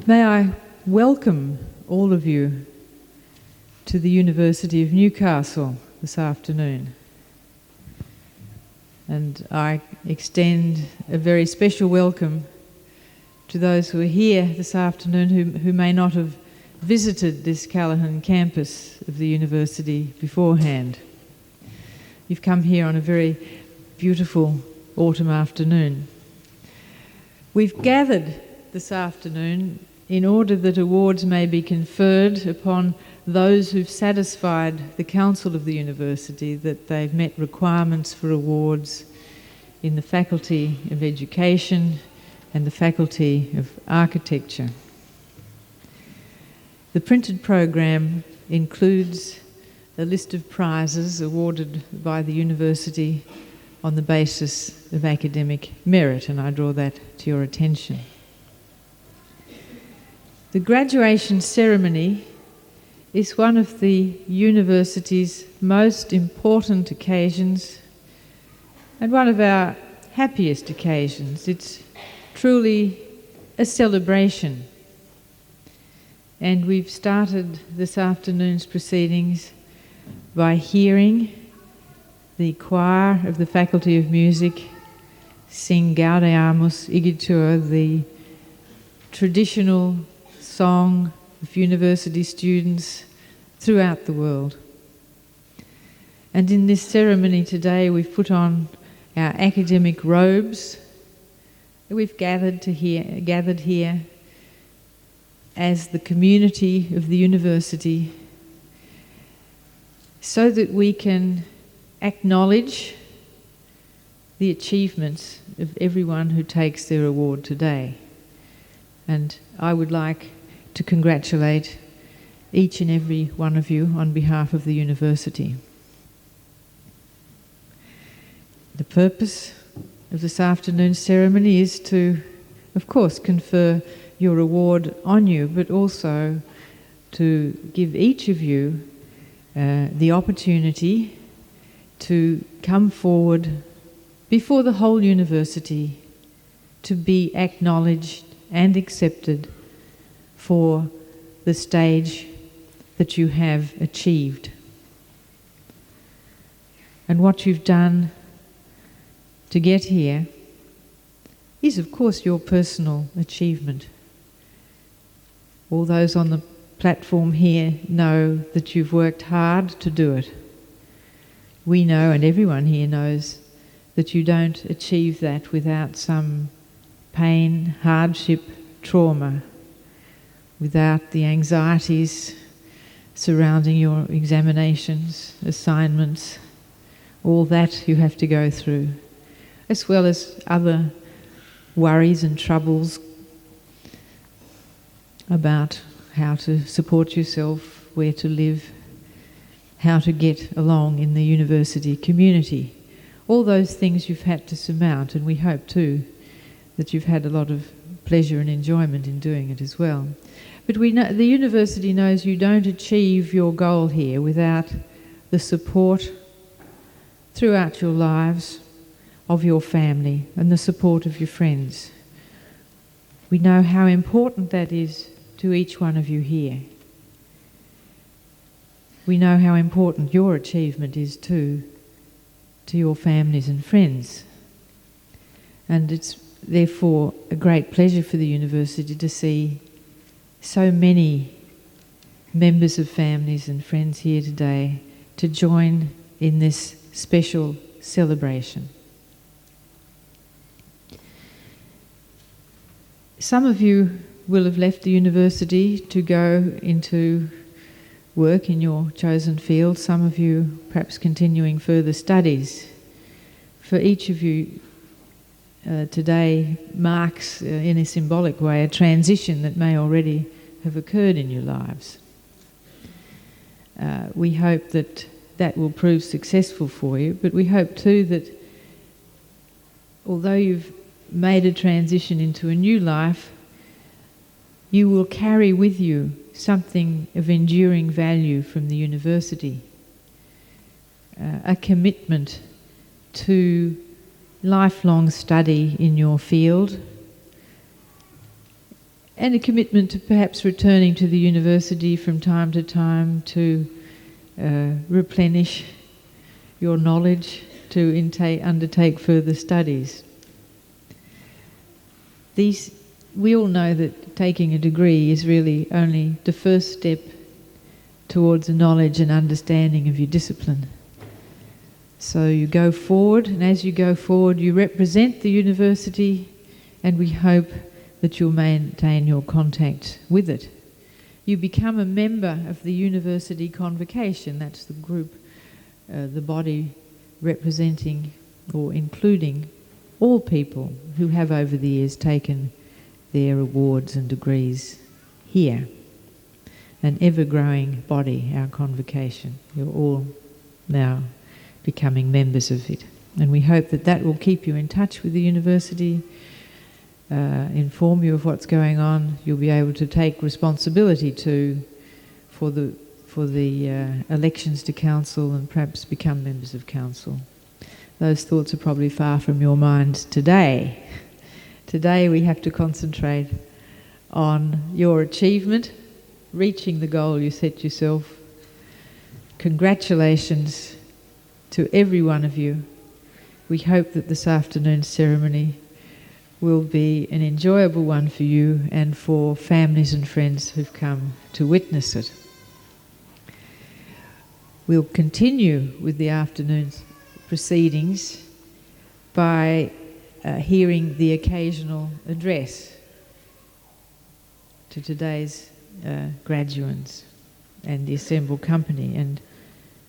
May I welcome all of you to the University of Newcastle this afternoon. And I extend a very special welcome to those who are here this afternoon who may not have visited this Callaghan campus of the university beforehand. You've come here on a very beautiful autumn afternoon. We've gathered this afternoon in order that awards may be conferred upon those who've satisfied the Council of the University that they've met requirements for awards in the Faculty of Education and the Faculty of Architecture. The printed program includes a list of prizes awarded by the University on the basis of academic merit, and I draw that to your attention. The graduation ceremony is one of the University's most important occasions and one of our happiest occasions. It's truly a celebration. And we've started this afternoon's proceedings by hearing the choir of the Faculty of Music sing Gaudeamus Igitur, the traditional song of university students throughout the world. And in this ceremony today we've put on our academic robes. We've gathered here as the community of the university so that we can acknowledge the achievements of everyone who takes their award today. And I would like to congratulate each and every one of you on behalf of the university. The purpose of this afternoon's ceremony is to, of course, confer your award on you, but also to give each of you the opportunity to come forward before the whole university to be acknowledged and accepted for the stage that you have achieved. And what you've done to get here is, of course, your personal achievement. All those on the platform here know that you've worked hard to do it. We know, and everyone here knows, that you don't achieve that without some pain, hardship, trauma, without the anxieties surrounding your examinations, assignments, all that you have to go through, as well as other worries and troubles about how to support yourself, where to live, how to get along in the university community. All those things you've had to surmount, and we hope too that you've had a lot of pleasure and enjoyment in doing it as well. But we know, the university knows you don't achieve your goal here without the support throughout your lives of your family and the support of your friends. We know how important that is to each one of you here. We know how important your achievement is too to your families and friends. And it's therefore a great pleasure for the university to see so many members of families and friends here today to join in this special celebration. Some of you will have left the university to go into work in your chosen field, some of you perhaps continuing further studies. For each of you, today marks, in a symbolic way, a transition that may already have occurred in your lives. We hope that that will prove successful for you, but we hope too that although you've made a transition into a new life, you will carry with you something of enduring value from the university, a commitment to lifelong study in your field, and a commitment to perhaps returning to the university from time to time to replenish your knowledge, to undertake further studies. We all know that taking a degree is really only the first step towards a knowledge and understanding of your discipline. So you go forward, and as you go forward you represent the university, and we hope that you'll maintain your contact with it. You become a member of the university convocation. That's the group, the body representing or including all people who have over the years taken their awards and degrees here. An ever-growing body, our convocation. You're all now becoming members of it. And we hope that that will keep you in touch with the university, inform you of what's going on. You'll be able to take responsibility for the elections to council and perhaps become members of council. Those thoughts are probably far from your minds today. Today we have to concentrate on your achievement, reaching the goal you set yourself. Congratulations to every one of you. We hope that this afternoon's ceremony will be an enjoyable one for you and for families and friends who've come to witness it. We'll continue with the afternoon's proceedings by hearing the occasional address to today's graduates and the assembled company. And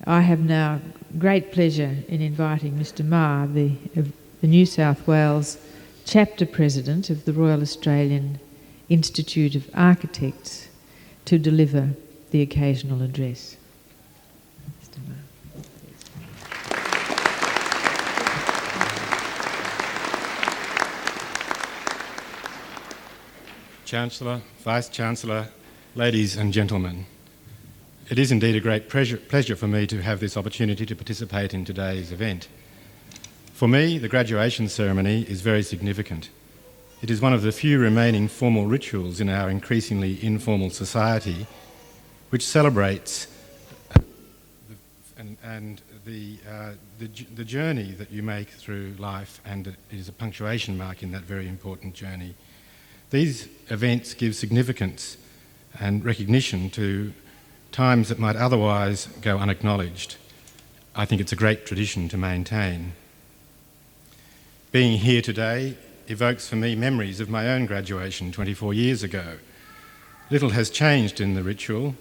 I have now great pleasure in inviting Mr. Ma, the the New South Wales Chapter President of the Royal Australian Institute of Architects, to deliver the occasional address. Chancellor, Vice-Chancellor, ladies and gentlemen, it is indeed a great pleasure for me to have this opportunity to participate in today's event. For me, the graduation ceremony is very significant. It is one of the few remaining formal rituals in our increasingly informal society which celebrates the journey that you make through life, and it is a punctuation mark in that very important journey. These events give significance and recognition to times that might otherwise go unacknowledged. I think it's a great tradition to maintain. Being here today evokes for me memories of my own graduation 24 years ago. Little has changed in the ritual,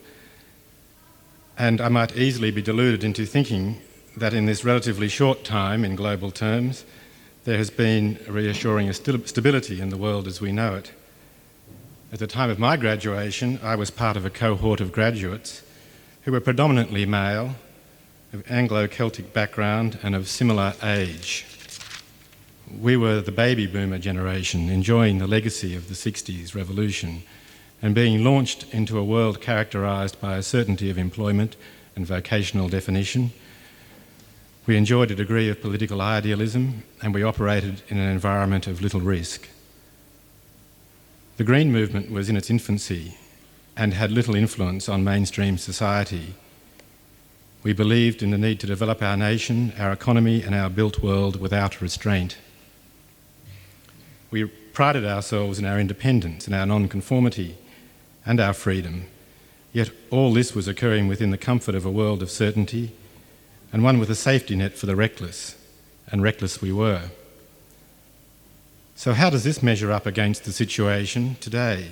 and I might easily be deluded into thinking that in this relatively short time, in global terms, there has been a reassuring stability in the world as we know it. At the time of my graduation, I was part of a cohort of graduates who were predominantly male, of Anglo-Celtic background and of similar age. We were the baby boomer generation, enjoying the legacy of the 60s revolution and being launched into a world characterised by a certainty of employment and vocational definition. We enjoyed a degree of political idealism, and we operated in an environment of little risk. The Green movement was in its infancy and had little influence on mainstream society. We believed in the need to develop our nation, our economy and our built world without restraint. We prided ourselves in our independence and our non-conformity and our freedom, yet all this was occurring within the comfort of a world of certainty, and one with a safety net for the reckless, and reckless we were. So how does this measure up against the situation today?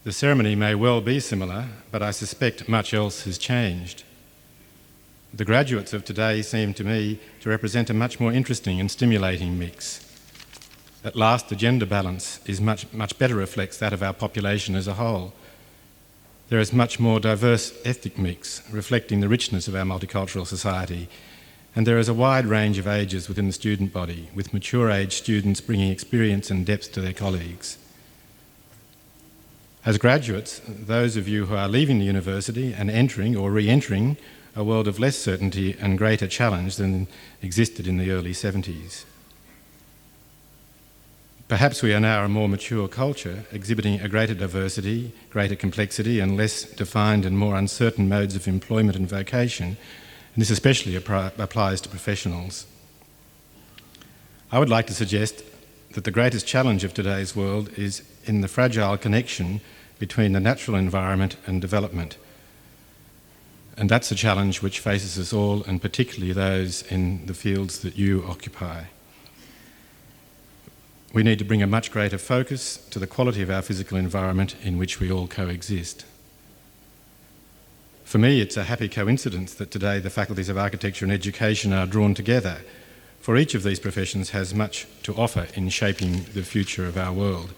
The ceremony may well be similar, but I suspect much else has changed. The graduates of today seem to me to represent a much more interesting and stimulating mix. At last, the gender balance is much better reflects that of our population as a whole. There is much more diverse ethnic mix, reflecting the richness of our multicultural society, and there is a wide range of ages within the student body, with mature age students bringing experience and depth to their colleagues. As graduates, those of you who are leaving the university and entering or re-entering a world of less certainty and greater challenge than existed in the early 70s. Perhaps we are now a more mature culture, exhibiting a greater diversity, greater complexity and less defined and more uncertain modes of employment and vocation, and this especially applies to professionals. I would like to suggest that the greatest challenge of today's world is in the fragile connection between the natural environment and development. And that's a challenge which faces us all, and particularly those in the fields that you occupy. We need to bring a much greater focus to the quality of our physical environment in which we all coexist. For me, it's a happy coincidence that today the faculties of architecture and education are drawn together, for each of these professions has much to offer in shaping the future of our world.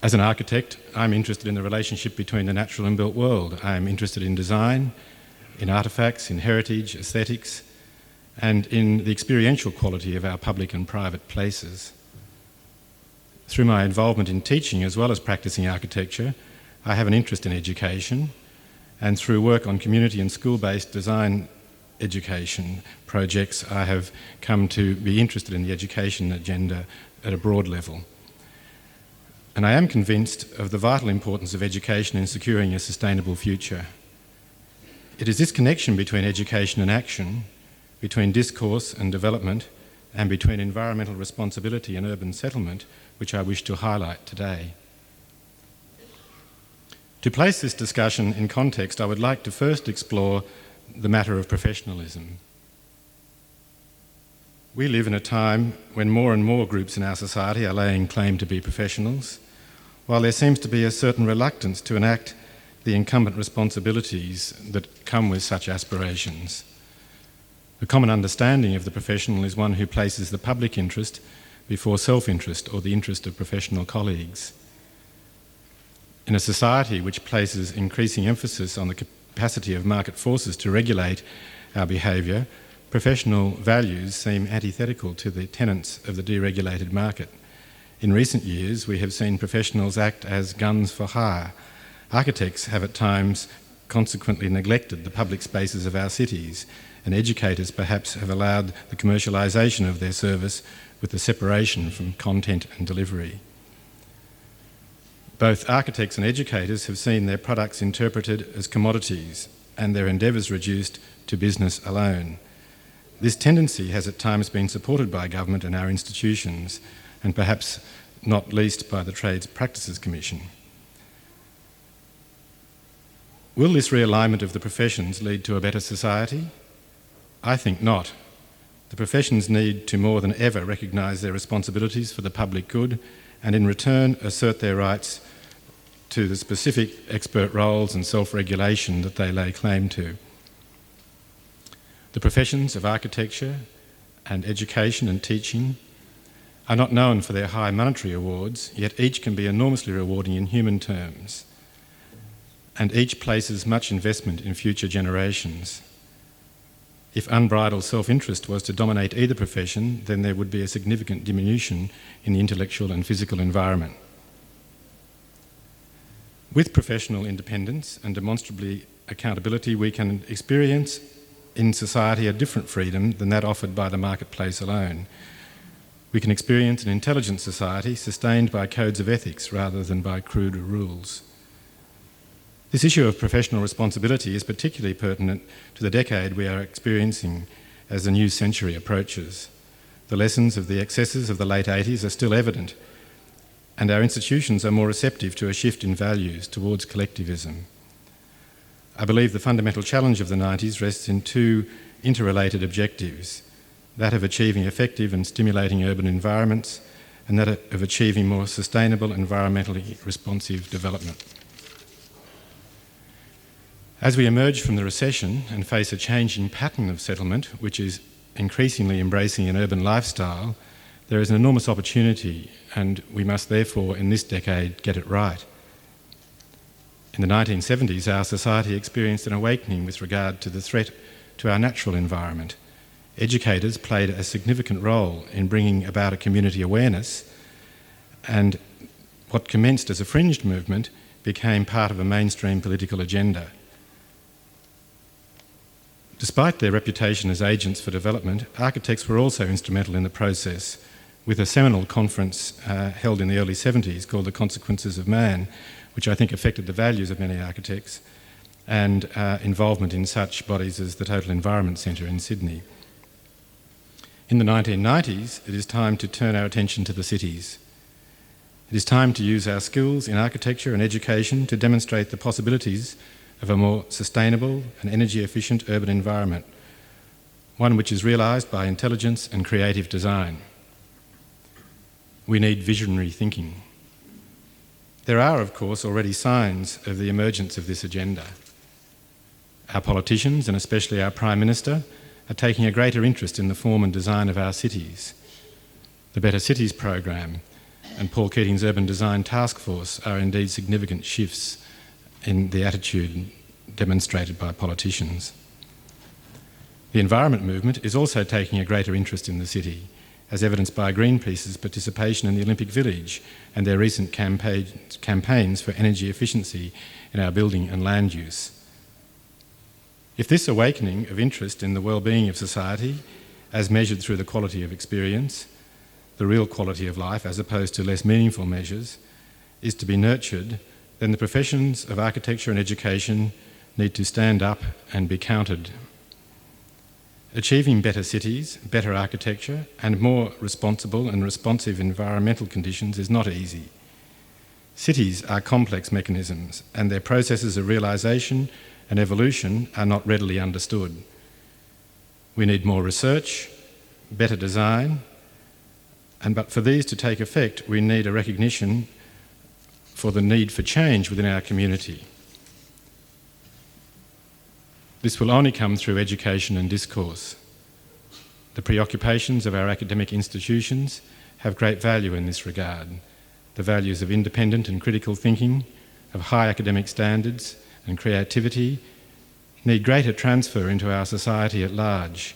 As an architect, I'm interested in the relationship between the natural and built world. I'm interested in design, in artefacts, in heritage, aesthetics, and in the experiential quality of our public and private places. Through my involvement in teaching as well as practicing architecture, I have an interest in education, and through work on community and school-based design education projects, I have come to be interested in the education agenda at a broad level. And I am convinced of the vital importance of education in securing a sustainable future. It is this connection between education and action, between discourse and development, and between environmental responsibility and urban settlement, which I wish to highlight today. To place this discussion in context, I would like to first explore the matter of professionalism. We live in a time when more and more groups in our society are laying claim to be professionals, while there seems to be a certain reluctance to enact the incumbent responsibilities that come with such aspirations. The common understanding of the professional is one who places the public interest before self-interest or the interest of professional colleagues. In a society which places increasing emphasis on the capacity of market forces to regulate our behaviour, professional values seem antithetical to the tenets of the deregulated market. In recent years, we have seen professionals act as guns for hire. Architects have at times consequently neglected the public spaces of our cities, and educators perhaps have allowed the commercialisation of their service with the separation from content and delivery. Both architects and educators have seen their products interpreted as commodities and their endeavours reduced to business alone. This tendency has at times been supported by government and our institutions, and perhaps not least by the Trades Practices Commission. Will this realignment of the professions lead to a better society? I think not. The professions need to more than ever recognise their responsibilities for the public good and in return assert their rights to the specific expert roles and self-regulation that they lay claim to. The professions of architecture and education and teaching are not known for their high monetary awards, yet each can be enormously rewarding in human terms, and each places much investment in future generations. If unbridled self-interest was to dominate either profession, then there would be a significant diminution in the intellectual and physical environment. With professional independence and demonstrably accountability, we can experience in society a different freedom than that offered by the marketplace alone. We can experience an intelligent society sustained by codes of ethics rather than by crude rules. This issue of professional responsibility is particularly pertinent to the decade we are experiencing as the new century approaches. The lessons of the excesses of the late 80s are still evident, and our institutions are more receptive to a shift in values towards collectivism. I believe the fundamental challenge of the 90s rests in two interrelated objectives, that of achieving effective and stimulating urban environments, and that of achieving more sustainable, environmentally responsive development. As we emerge from the recession and face a changing pattern of settlement, which is increasingly embracing an urban lifestyle, there is an enormous opportunity, and we must therefore, in this decade, get it right. In the 1970s, our society experienced an awakening with regard to the threat to our natural environment. Educators played a significant role in bringing about a community awareness, and what commenced as a fringe movement became part of a mainstream political agenda. Despite their reputation as agents for development, architects were also instrumental in the process, with a seminal conference held in the early 70s called The Consequences of Man, which I think affected the values of many architects, and involvement in such bodies as the Total Environment Centre in Sydney. In the 1990s, it is time to turn our attention to the cities. It is time to use our skills in architecture and education to demonstrate the possibilities of a more sustainable and energy-efficient urban environment, one which is realised by intelligence and creative design. We need visionary thinking. There are, of course, already signs of the emergence of this agenda. Our politicians, and especially our Prime Minister, are taking a greater interest in the form and design of our cities. The Better Cities program and Paul Keating's Urban Design Task Force are indeed significant shifts in the attitude demonstrated by politicians. The environment movement is also taking a greater interest in the city, as evidenced by Greenpeace's participation in the Olympic Village and their recent campaigns for energy efficiency in our building and land use. If this awakening of interest in the well-being of society, as measured through the quality of experience, the real quality of life as opposed to less meaningful measures, is to be nurtured, then the professions of architecture and education need to stand up and be counted. Achieving better cities, better architecture, and more responsible and responsive environmental conditions is not easy. Cities are complex mechanisms, and their processes of realisation and evolution are not readily understood. We need more research, better design, but for these to take effect, we need a recognition for the need for change within our community. This will only come through education and discourse. The preoccupations of our academic institutions have great value in this regard. The values of independent and critical thinking, of high academic standards and creativity need greater transfer into our society at large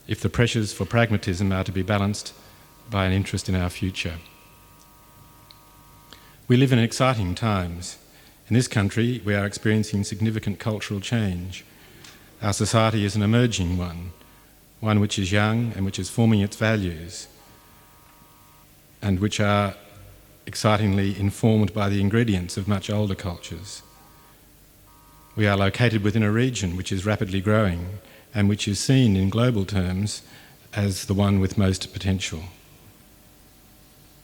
if the pressures for pragmatism are to be balanced by an interest in our future. We live in exciting times. In this country, we are experiencing significant cultural change. Our society is an emerging one which is young and which is forming its values, and which are excitingly informed by the ingredients of much older cultures. We are located within a region which is rapidly growing and which is seen in global terms as the one with most potential.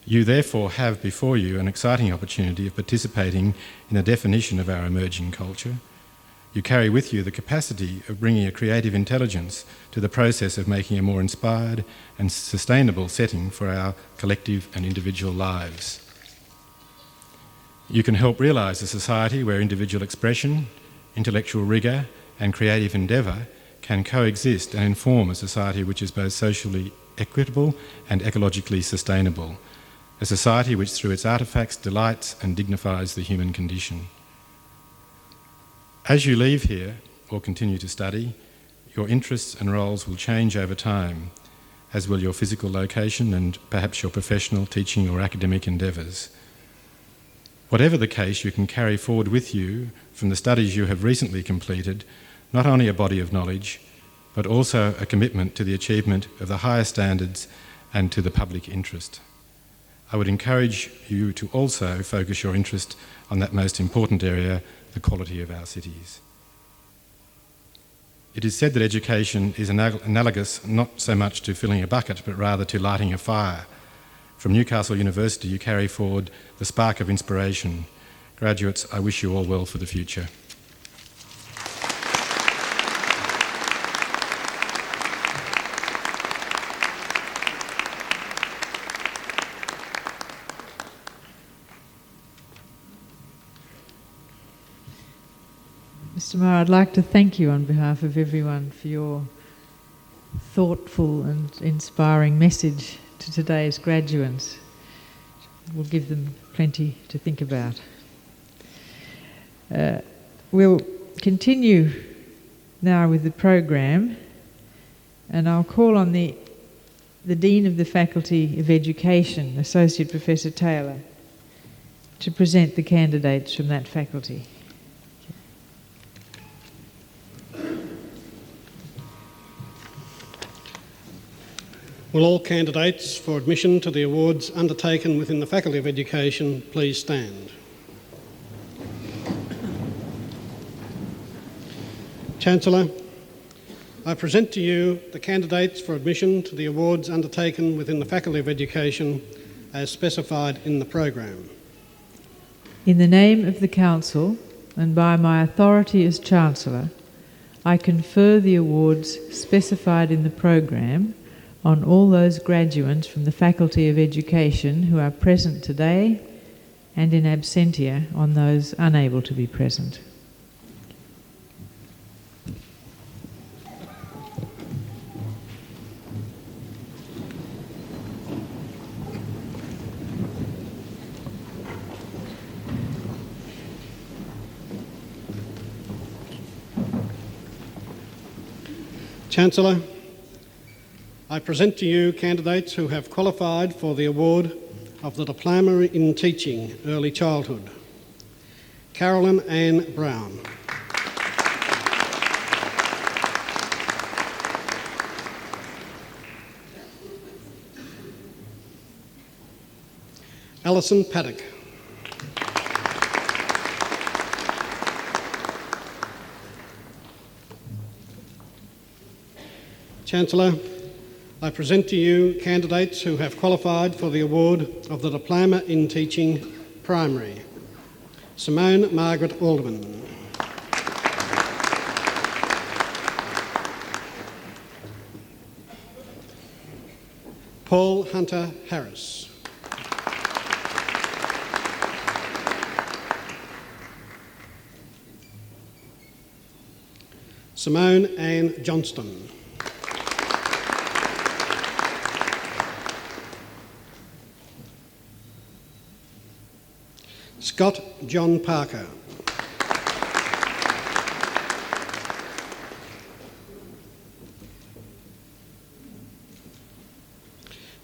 You therefore have before you an exciting opportunity of participating in the definition of our emerging culture. You carry with you the capacity of bringing a creative intelligence to the process of making a more inspired and sustainable setting for our collective and individual lives. You can help realise a society where individual expression, intellectual rigour and creative endeavour can coexist and inform a society which is both socially equitable and ecologically sustainable, a society which through its artefacts delights and dignifies the human condition. As you leave here or continue to study, your interests and roles will change over time, as will your physical location and perhaps your professional, teaching or academic endeavours. Whatever the case, you can carry forward with you from the studies you have recently completed not only a body of knowledge, but also a commitment to the achievement of the higher standards and to the public interest. I would encourage you to also focus your interest on that most important area, the quality of our cities. It is said that education is analogous not so much to filling a bucket, but rather to lighting a fire. From Newcastle University, you carry forward the spark of inspiration. Graduates, I wish you all well for the future. Mr. Maher, I'd like to thank you on behalf of everyone for your thoughtful and inspiring message to today's graduates. We'll give them plenty to think about. We'll continue now with the program, and I'll call on the Dean of the Faculty of Education, Associate Professor Taylor, to present the candidates from that faculty. Will all candidates for admission to the awards undertaken within the Faculty of Education please stand? Chancellor, I present to you the candidates for admission to the awards undertaken within the Faculty of Education as specified in the program. In the name of the Council and by my authority as Chancellor, I confer the awards specified in the program on all those graduates from the Faculty of Education who are present today, and in absentia on those unable to be present. Chancellor, I present to you candidates who have qualified for the award of the Diploma in Teaching, Early Childhood. Carolyn Ann Brown. Alison Paddock. Chancellor, I present to you candidates who have qualified for the award of the Diploma in Teaching Primary. Simone Margaret Alderman. Paul Hunter Harris. Simone Ann Johnston. Scott John Parker.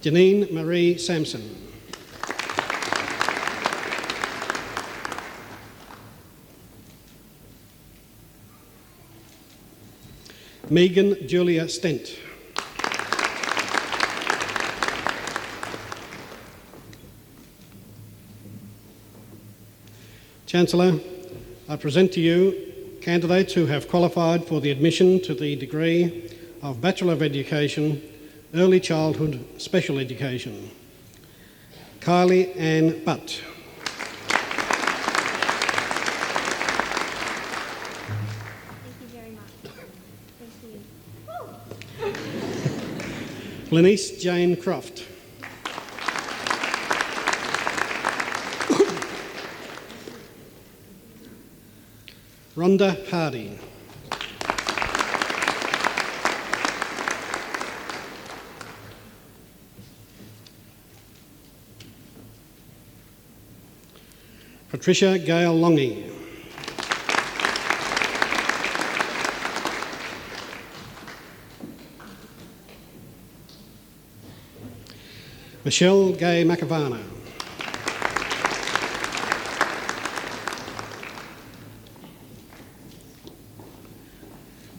Janine Marie Sampson. Megan Julia Stent. Chancellor, I present to you candidates who have qualified for the admission to the degree of Bachelor of Education, Early Childhood Special Education. Kylie Ann Butt. Thank you very much. Thank you. Lenice Jane Croft. Rhonda Hardy. Patricia Gale Longy. Michelle Gay Macavana.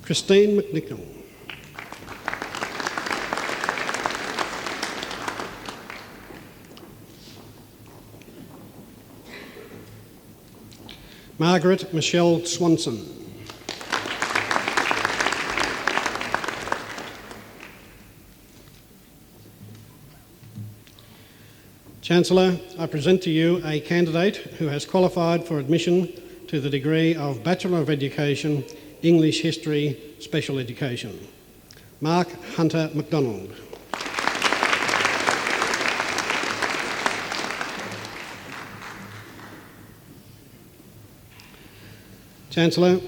Christine McNichol. Margaret Michelle Swanson. Chancellor, I present to you a candidate who has qualified for admission to the degree of Bachelor of Education, English History, Special Education. Mark Hunter McDonald. Chancellor,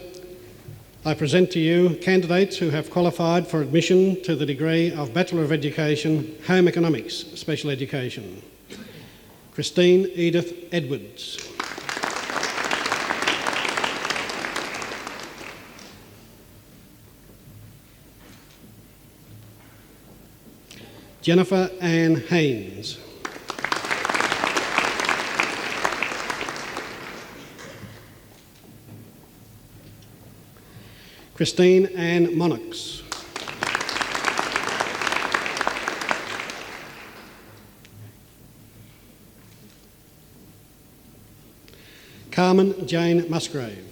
I present to you candidates who have qualified for admission to the degree of Bachelor of Education, Home Economics, Special Education. Christine Edith Edwards. Jennifer Ann Haynes. Christine Ann Monnox. Carmen Jane Musgrave.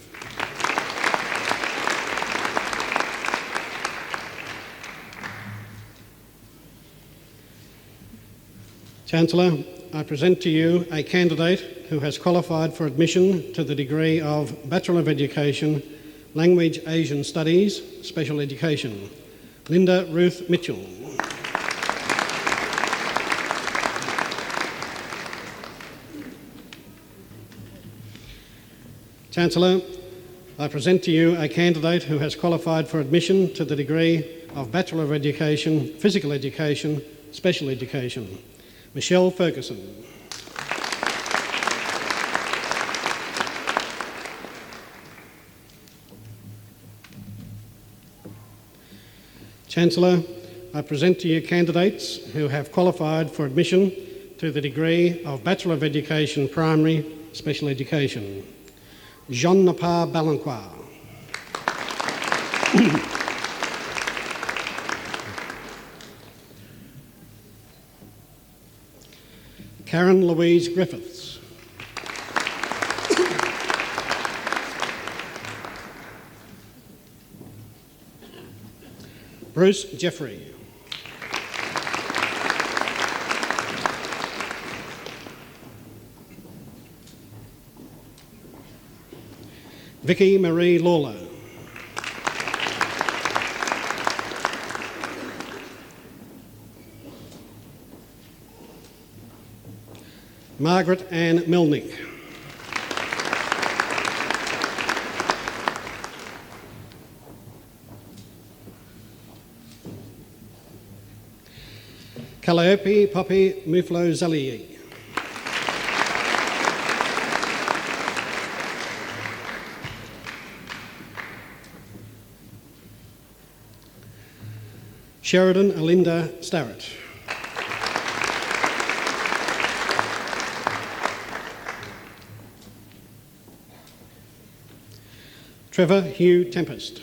Chancellor, I present to you a candidate who has qualified for admission to the degree of Bachelor of Education, Language Asian Studies, Special Education. Linda Ruth Mitchell. Chancellor, I present to you a candidate who has qualified for admission to the degree of Bachelor of Education, Physical Education, Special Education. Michelle Ferguson. Chancellor, I present to you candidates who have qualified for admission to the degree of Bachelor of Education, Primary, Special Education. Jean Napar Balancois. Karen Louise Griffiths. Bruce Jeffrey. Vicky Marie Lawler. Margaret Ann Milnick. Calliope Poppy Muflo Zaliyi. Sheridan Alinda Starrett. Trevor Hugh Tempest.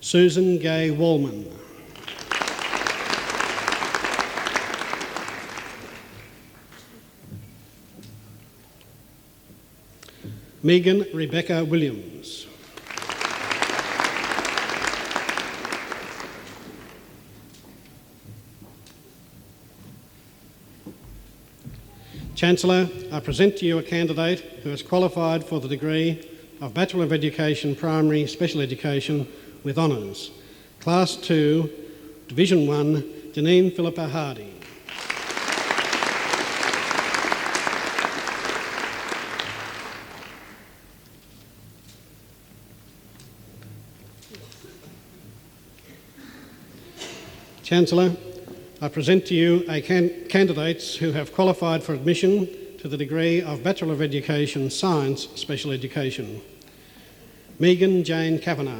Susan Gay Wallman. Megan Rebecca Williams. Chancellor, I present to you a candidate who has qualified for the degree of Bachelor of Education, Primary Special Education with honours. Class 2, Division 1, Janine Philippa Hardy. Chancellor, I present to you candidates who have qualified for admission to the degree of Bachelor of Education, Science Special Education. Megan Jane Kavanagh.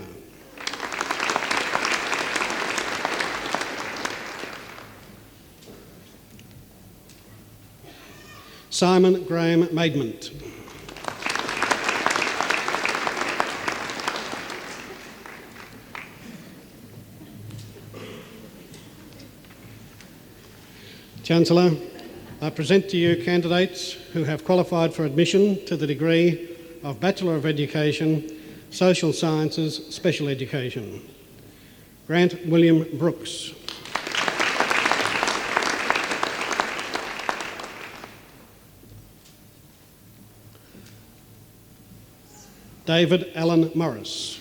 Simon Graham Maidment. Chancellor, I present to you candidates who have qualified for admission to the degree of Bachelor of Education, Social Sciences Special Education. Grant William Brooks. David Allen Morris.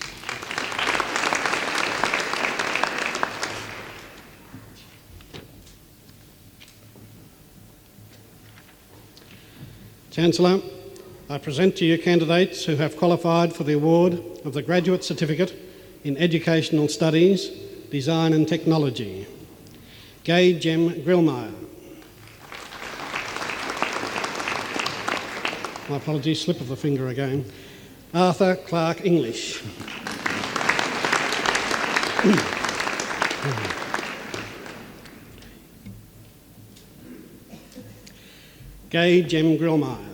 Chancellor, I present to you candidates who have qualified for the award of the Graduate Certificate in Educational Studies, Design and Technology. Gay Jem Grillmeyer. My apologies, slip of the finger again. Arthur Clark English. Gay Jem Grillmeyer.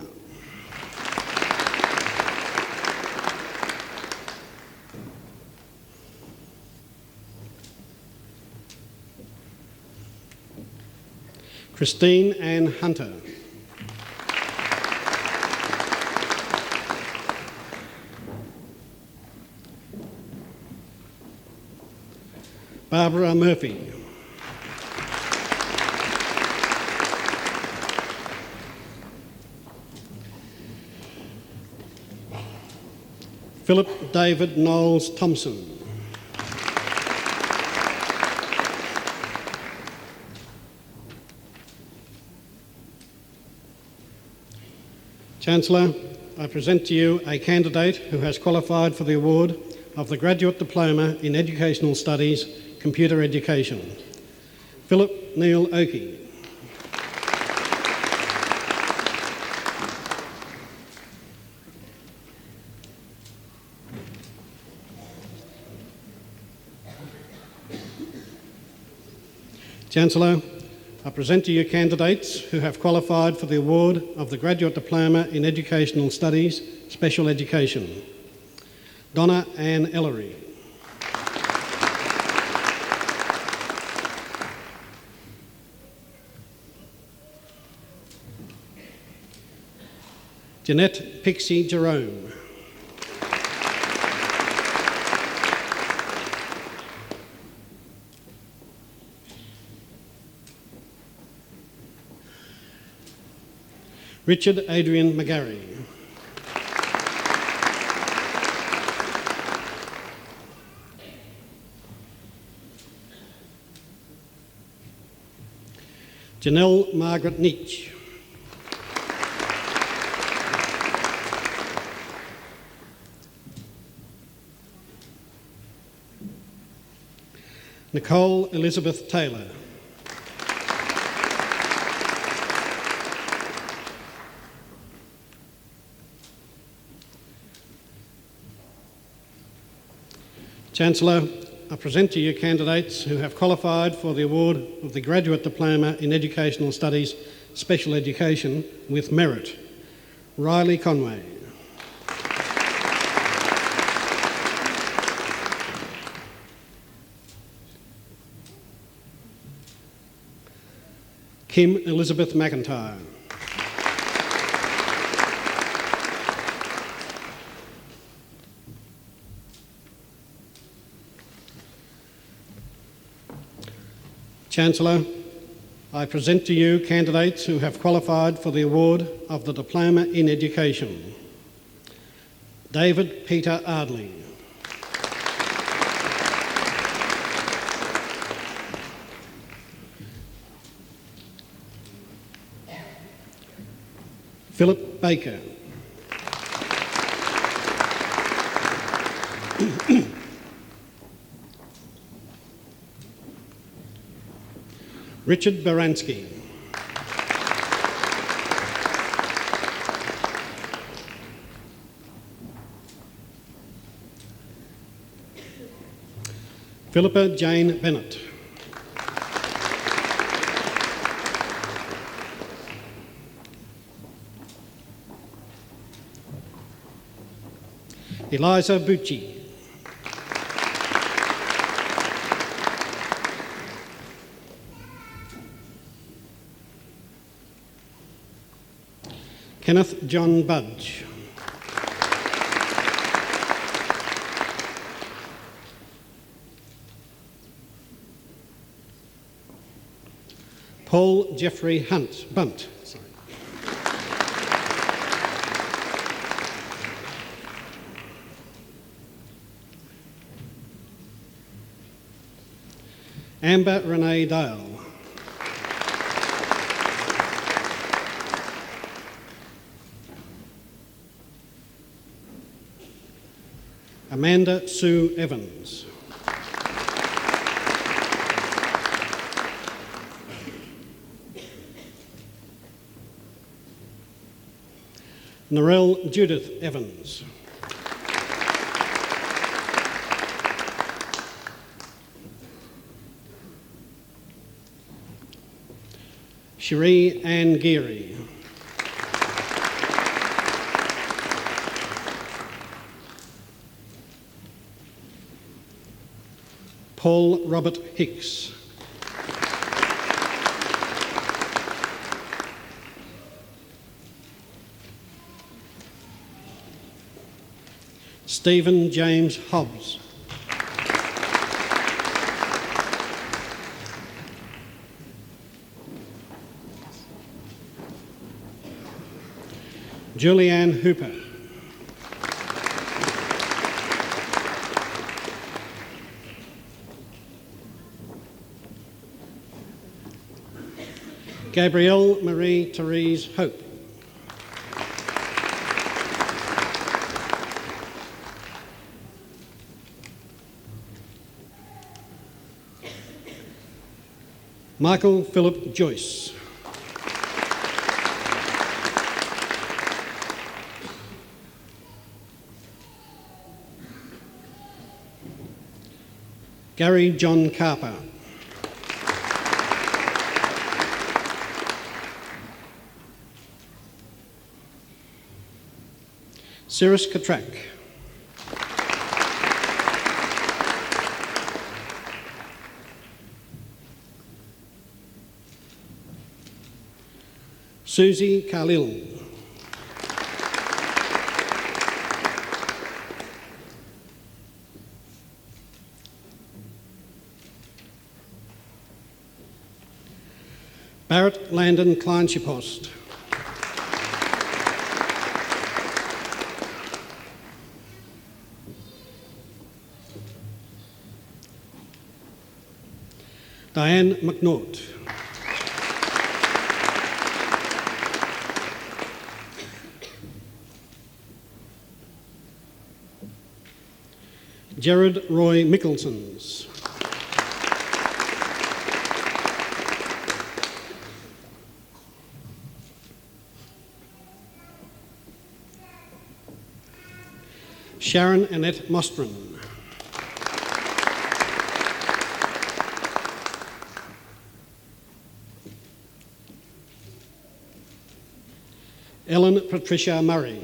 Christine Ann Hunter. Barbara Murphy. Philip David Knowles Thompson. Chancellor, I present to you a candidate who has qualified for the award of the Graduate Diploma in Educational Studies, Computer Education. Philip Neil Oakey. Chancellor, I present to you candidates who have qualified for the award of the Graduate Diploma in Educational Studies, Special Education. Donna Ann Ellery. Jeanette Pixie Jerome. Richard Adrian McGarry. Janelle Margaret Nietzsche. Nicole Elizabeth Taylor. Chancellor, I present to you candidates who have qualified for the award of the Graduate Diploma in Educational Studies, Special Education with Merit. Riley Conway. Kim Elizabeth McIntyre. Chancellor, I present to you candidates who have qualified for the award of the Diploma in Education. David Peter Ardley. Philip Baker. Richard Baranski. Philippa Jane Bennett. Eliza Bucci. Kenneth John Budge. Paul Jeffrey Bunt. Amber Renee Dale. Amanda Sue Evans. Narelle Judith Evans. Cherie Ann Geary. Paul Robert Hicks. Stephen James Hobbs. Julianne Hooper. Gabrielle Marie Therese Hope. Michael Philip Joyce. Gary John Carper. Cirrus Katrak. Susie Khalil. Barrett Landon Kleinschipost. Diane McNaught. Jared Roy Mickelsons. Sharon Annette Mostrin. Ellen Patricia Murray.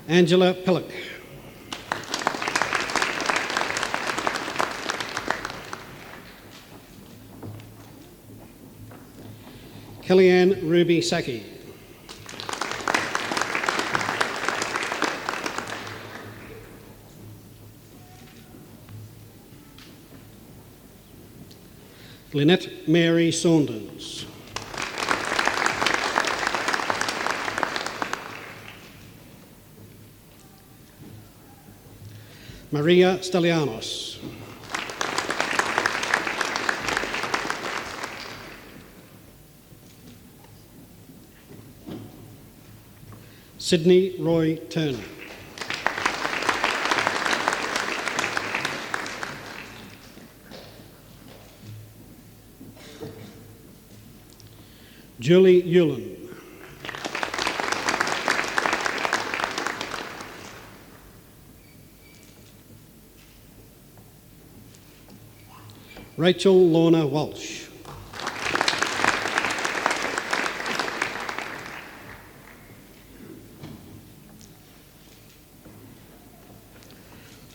Angela Pillock. Kellyanne Ruby Saki. Lynette Mary Saunders. Maria Stelianos. Sydney Roy Turner. Julie Yulin. Rachel Lorna Walsh.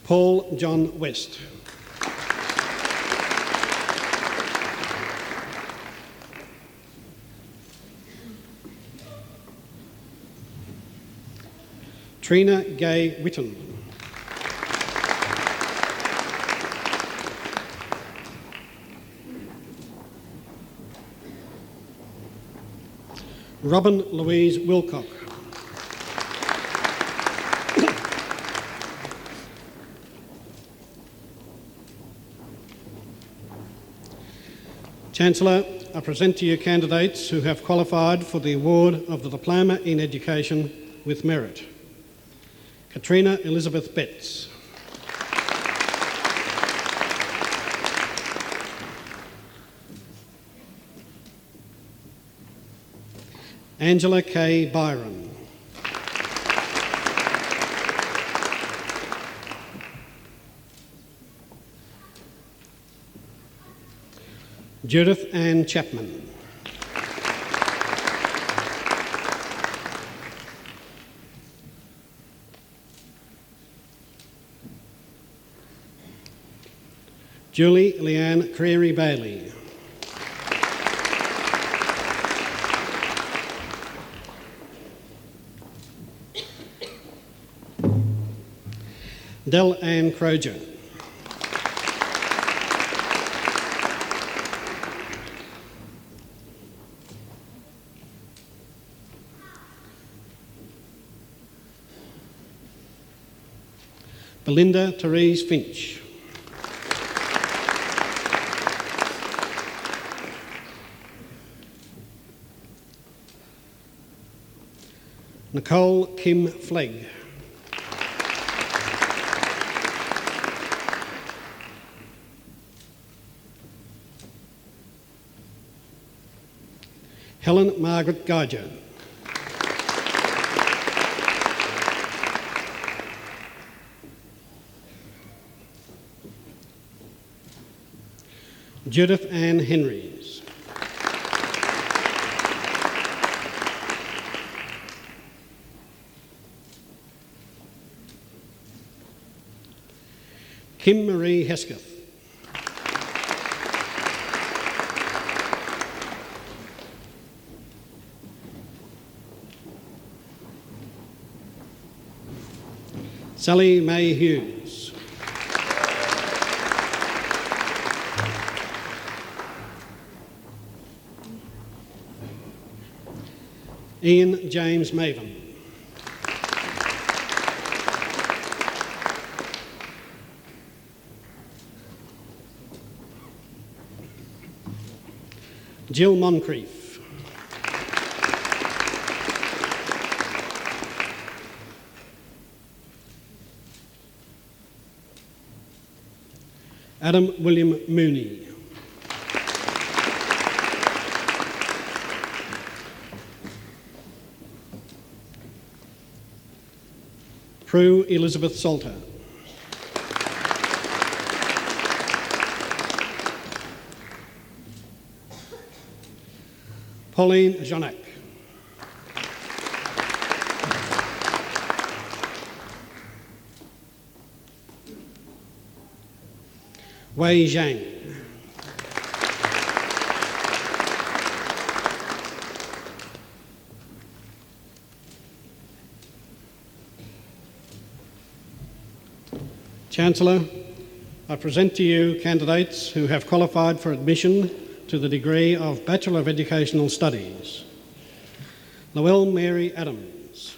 Paul John West. Trina Gay Witten. Robin Louise Wilcock. Chancellor, I present to you candidates who have qualified for the award of the Diploma in Education with Merit. Katrina Elizabeth Betts. Angela K. Byron. Judith Ann Chapman. Julie Leanne Creary Bailey. Del Ann Croger. Belinda Therese Finch. Nicole Kim Flegg. Helen Margaret Geiger. Judith Ann Henrys. Kim Marie Hesketh. Sally May Hughes. Ian James Maven. Jill Moncrief. Adam William Mooney. Prue Elizabeth Salter. Pauline Jonak. Wei Zhang. Chancellor, I present to you candidates who have qualified for admission to the degree of Bachelor of Educational Studies. Noelle Mary Adams.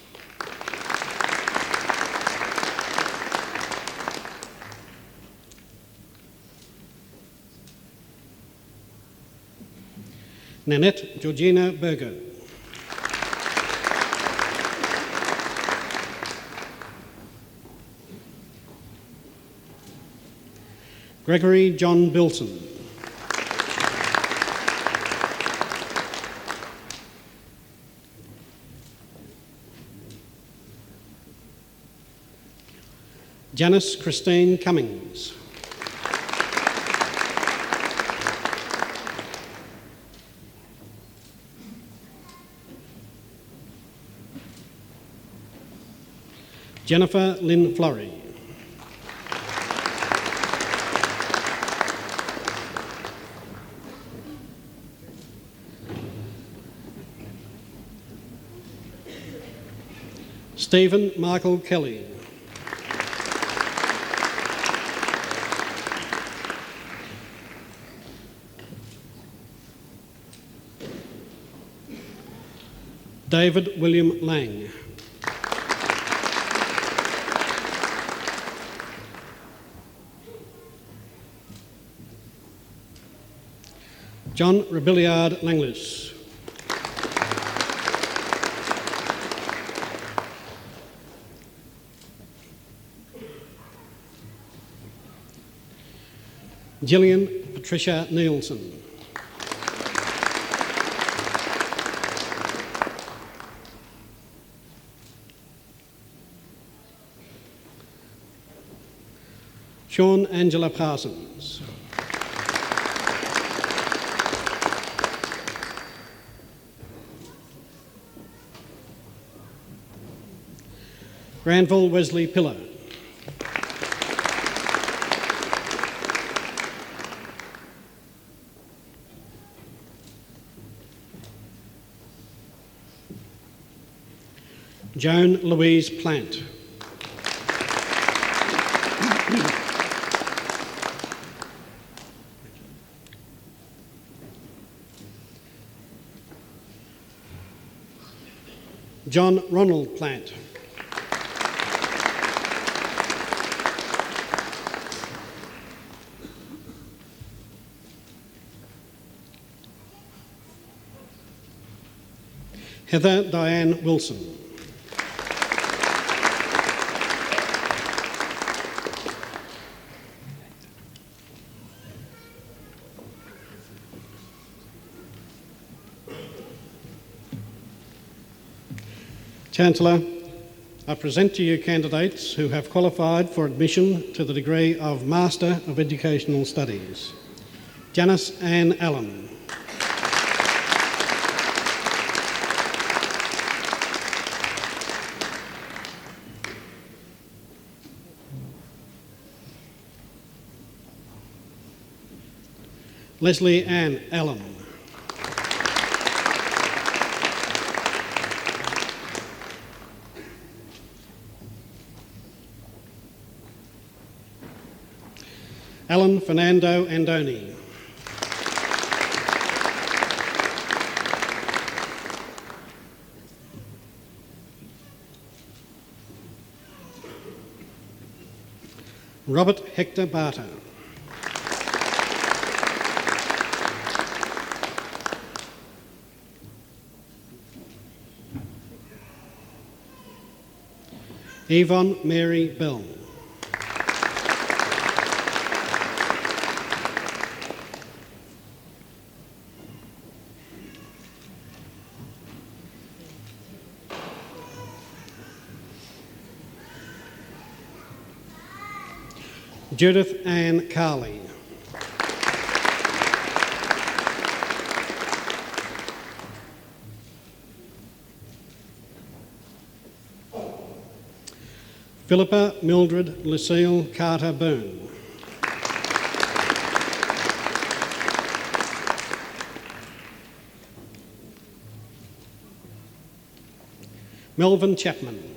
Nanette Georgina Berger. Gregory John Bilson. Janice Christine Cummings. Jennifer Lynn Florey. Stephen Michael Kelly. David William Lang. John Rebillard Langlis. Gillian Patricia Nielsen. Sean Angela Parsons. Granville Wesley Pillar. Joan Louise Plant. John Ronald Plant. Heather Diane Wilson. Chancellor, I present to you candidates who have qualified for admission to the degree of Master of Educational Studies. Janice Ann Allen. Leslie Ann Allen. Alan Fernando Andoni. Robert Hector Barter. Yvonne Mary Bell. Judith Ann Carley. Philippa Mildred Lucille Carter Byrne. Melvin Chapman.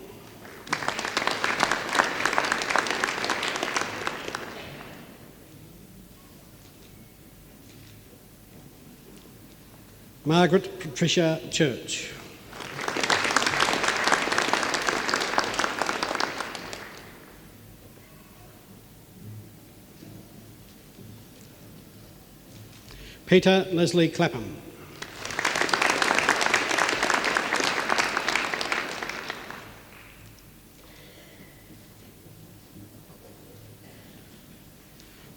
Margaret Patricia Church. Peter Leslie Clapham.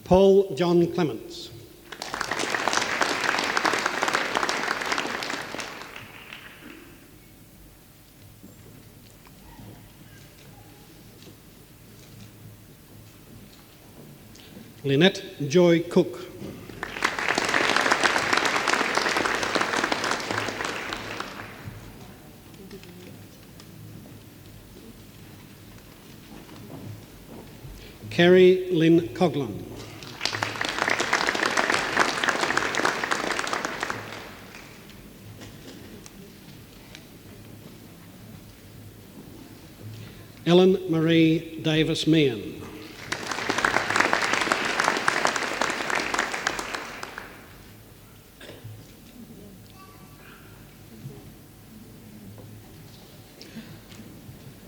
Paul John Clements. Lynette Joy Cook. Kerry Lynn Coghlan. Ellen Marie Davis Meehan.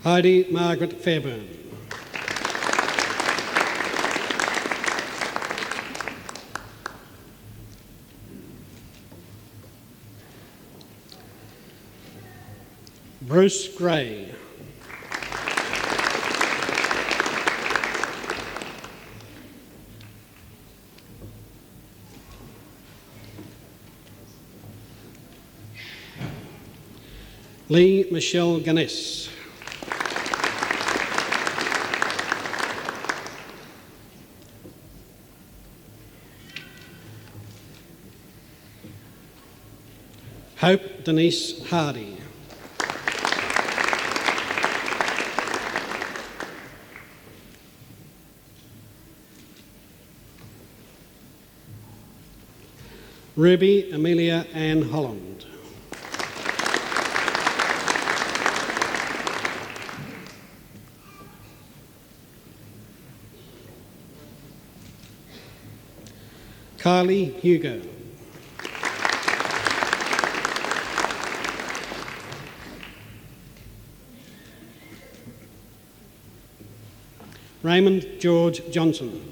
Heidi Margaret Fairburn. Bruce Gray. Lee Michelle Ganes. Hope Denise Hardy. Ruby Amelia Ann Holland. Kylie Hugo. Raymond George Johnson.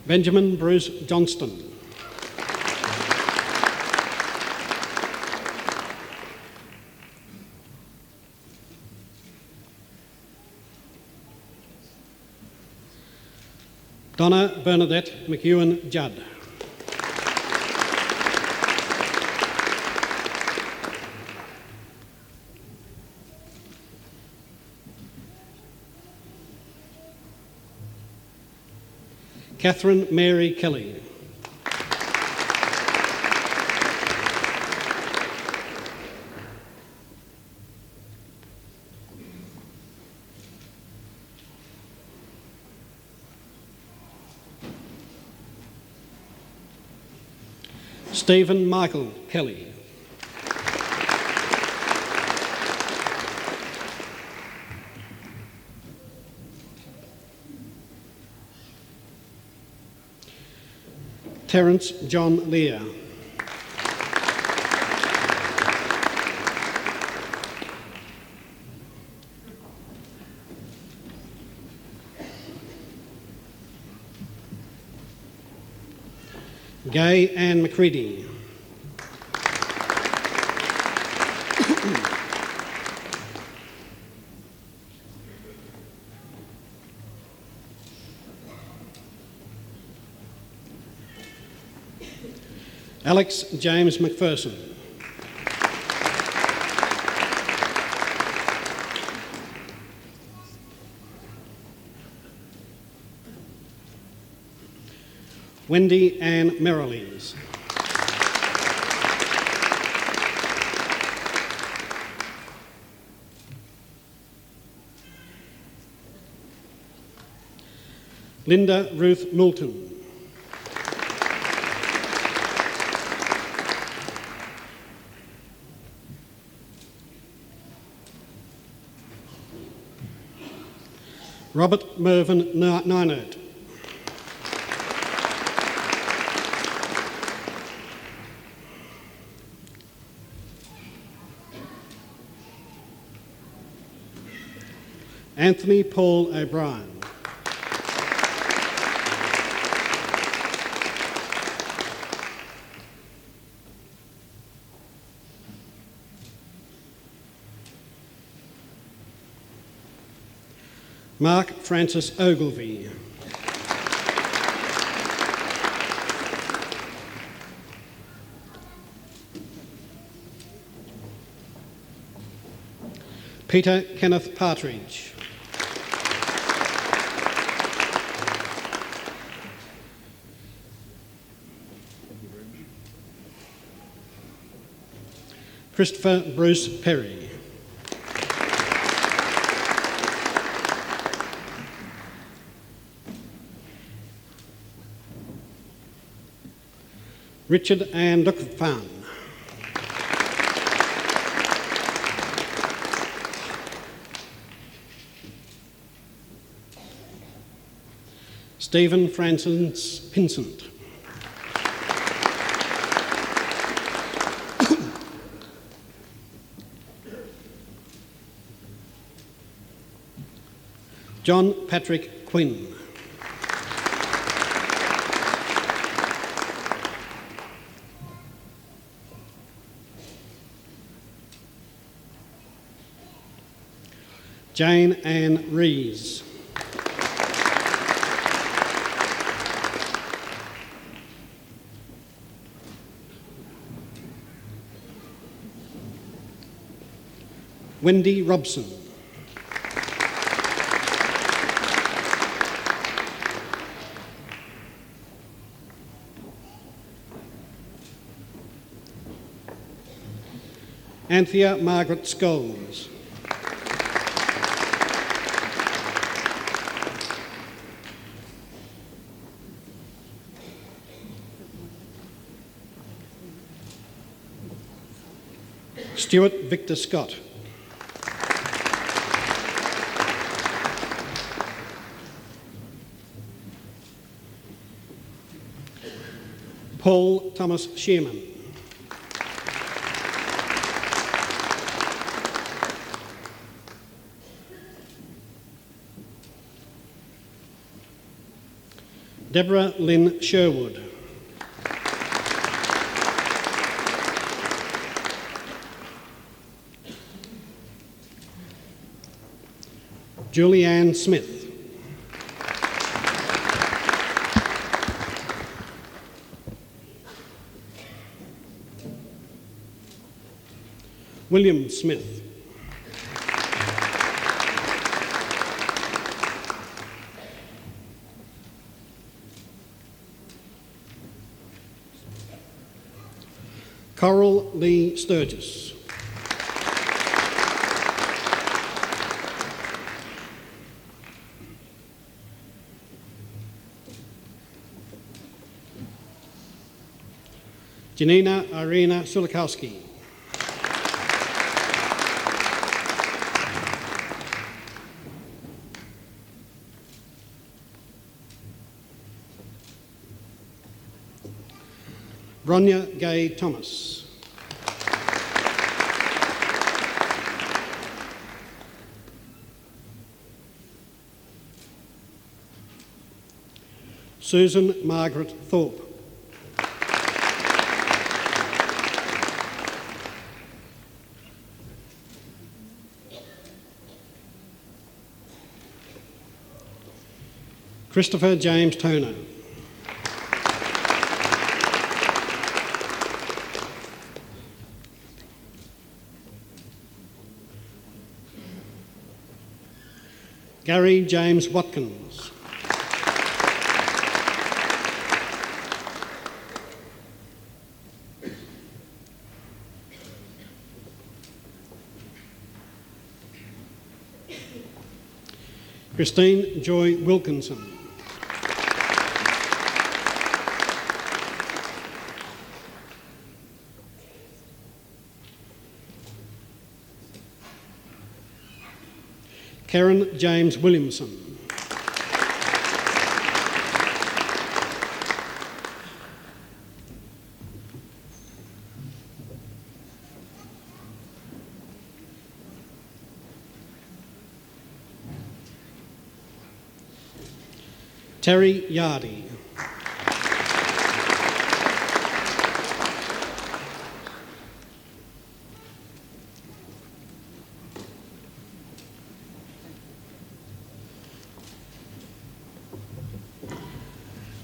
Benjamin Bruce Johnston. Donna Bernadette McEwen Judd. Catherine Mary Kelly. Stephen Michael Kelly. Terence John Lear. Gay Ann McCready. Alex James McPherson. Wendy Ann Merrilies. Linda Ruth Moulton. Robert Mervyn Ninert. Anthony Paul O'Brien. Mark Francis Ogilvie. Peter Kenneth Partridge. Christopher Bruce Perry. Richard Ann Duckfan. Stephen Francis Pinsent. John Patrick Quinn. Jane Ann Rees. Wendy Robson. Anthea Margaret Scholes. Stuart Victor Scott. Paul Thomas Shearman. Deborah Lynn Sherwood. Julianne Smith. William Smith. Coral Lee Sturgis. Janina Irina Sulikowski. Bronya Gay Thomas. Susan Margaret Thorpe. Christopher James Toner. Gary James Watkins. Christine Joy Wilkinson. Karen James Williamson. Terry Yardy.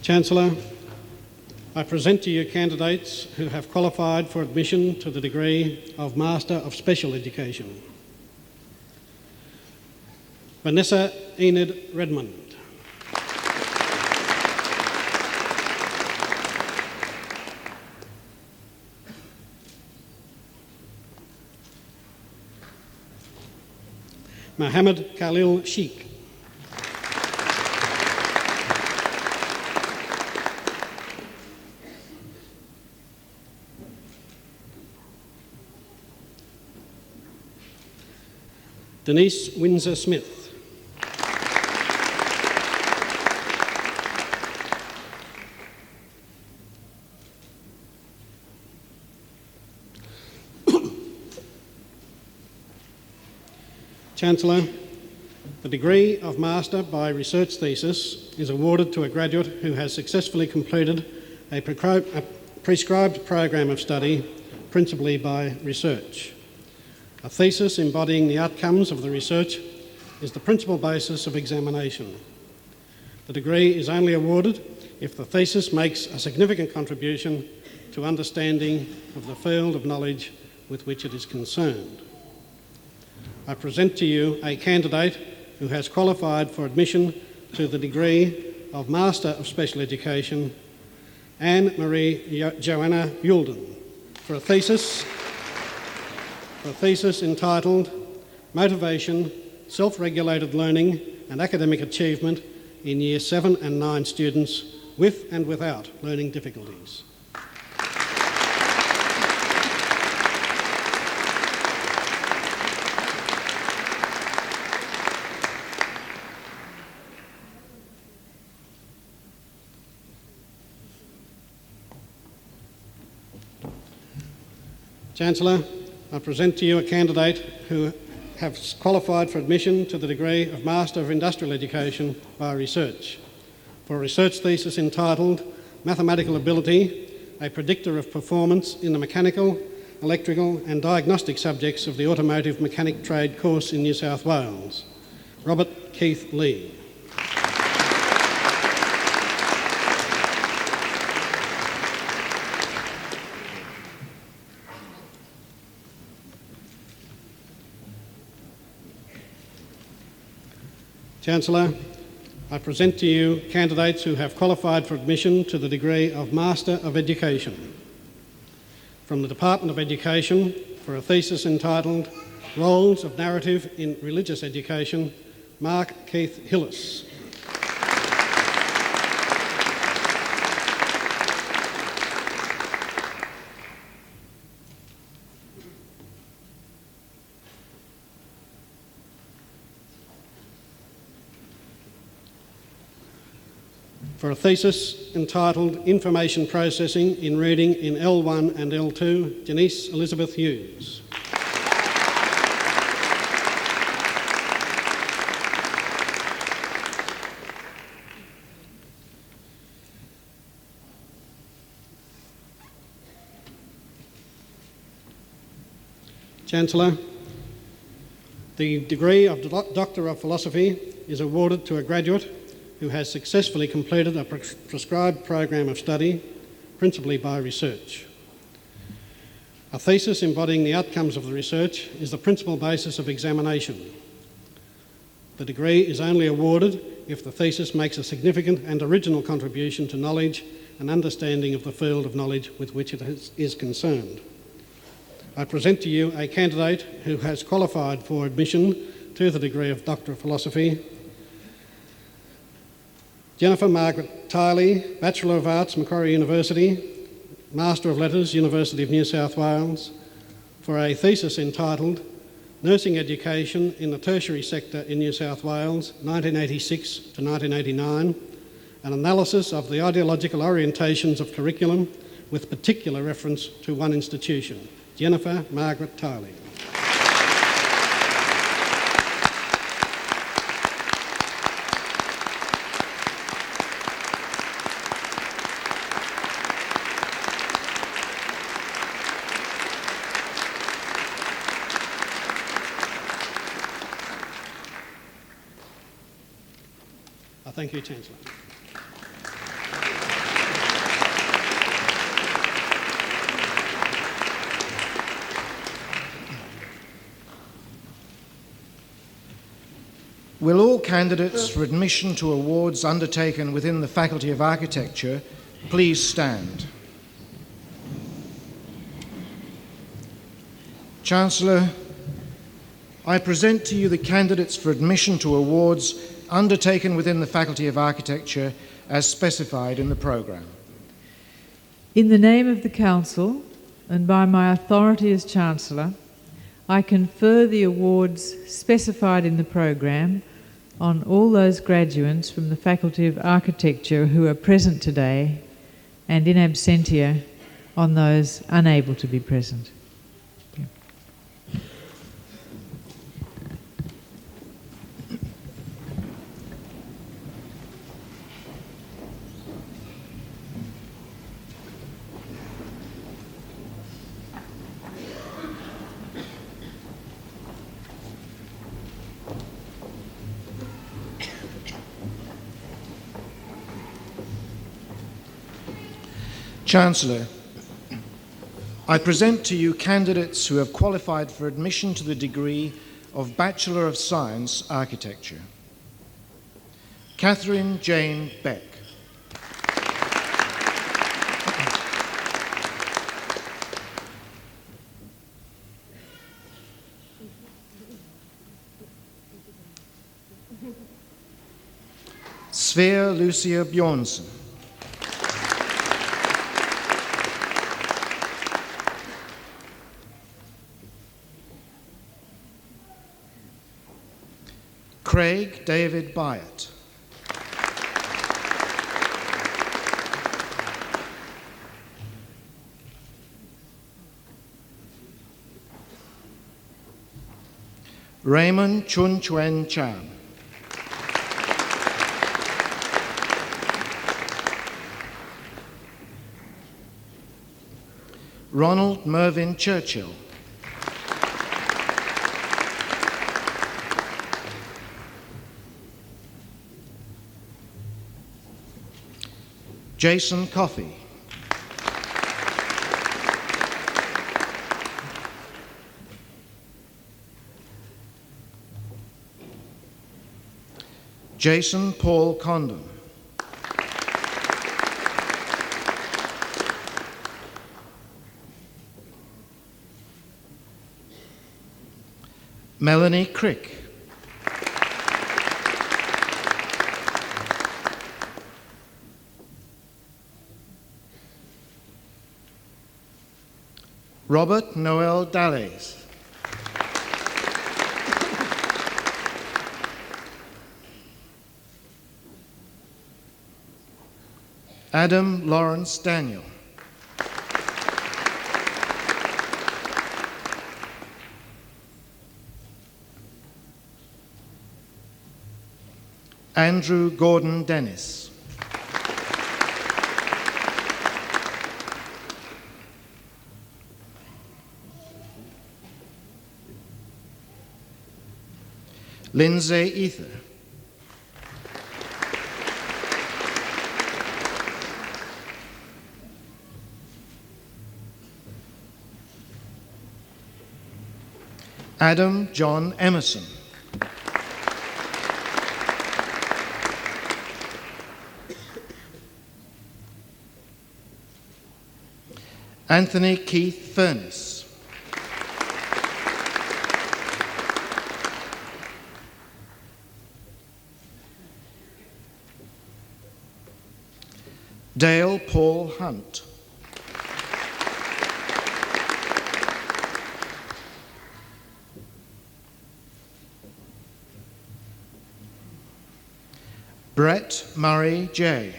Chancellor, I present to you candidates who have qualified for admission to the degree of Master of Special Education. Vanessa Enid Redmond. Mohammed Khalil Sheikh. Denise Windsor Smith. Chancellor, the degree of Master by Research Thesis is awarded to a graduate who has successfully completed a prescribed program of study, principally by research. A thesis embodying the outcomes of the research is the principal basis of examination. The degree is only awarded if the thesis makes a significant contribution to understanding of the field of knowledge with which it is concerned. I present to you a candidate who has qualified for admission to the degree of Master of Special Education, Anne Marie Joanna Yulden, for a thesis entitled Motivation, Self-Regulated Learning and Academic Achievement in Year 7 and 9 Students with and Without Learning Difficulties. Chancellor, I present to you a candidate who has qualified for admission to the degree of Master of Industrial Education by Research for a research thesis entitled Mathematical Ability, a Predictor of Performance in the Mechanical, Electrical and Diagnostic Subjects of the Automotive Mechanic Trade course in New South Wales. Robert Keith Lee. Chancellor, I present to you candidates who have qualified for admission to the degree of Master of Education. From the Department of Education for a thesis entitled Roles of Narrative in Religious Education, Mark Keith Hillis. For a thesis entitled Information Processing in Reading in L1 and L2, Janice Elizabeth Hughes. Chancellor, the degree of Doctor of Philosophy is awarded to a graduate who has successfully completed a prescribed program of study, principally by research. A thesis embodying the outcomes of the research is the principal basis of examination. The degree is only awarded if the thesis makes a significant and original contribution to knowledge and understanding of the field of knowledge with which it is concerned. I present to you a candidate who has qualified for admission to the degree of Doctor of Philosophy, Jennifer Margaret Tiley, Bachelor of Arts, Macquarie University, Master of Letters, University of New South Wales, for a thesis entitled Nursing Education in the Tertiary Sector in New South Wales, 1986 to 1989, an analysis of the ideological orientations of curriculum with particular reference to one institution. Jennifer Margaret Tiley. Thank you, Chancellor. Will all candidates for admission to awards undertaken within the Faculty of Architecture please stand? Chancellor, I present to you the candidates for admission to awards undertaken within the Faculty of Architecture as specified in the programme. In the name of the Council and by my authority as Chancellor, I confer the awards specified in the programme on all those graduates from the Faculty of Architecture who are present today, and in absentia on those unable to be present. Chancellor, I present to you candidates who have qualified for admission to the degree of Bachelor of Science Architecture. Catherine Jane Beck. Svea Lucia Bjornsson. Craig David Byatt. Raymond Chun Chuen Chan. Ronald Mervyn Churchill. Jason Coffey. Jason Paul Condon. Melanie Crick. Robert Noel Dallez. Adam Lawrence Daniel. Andrew Gordon Dennis. Lindsay Ether. Adam John Emerson. Anthony Keith Furness. Dale Paul Hunt. Brett Murray J.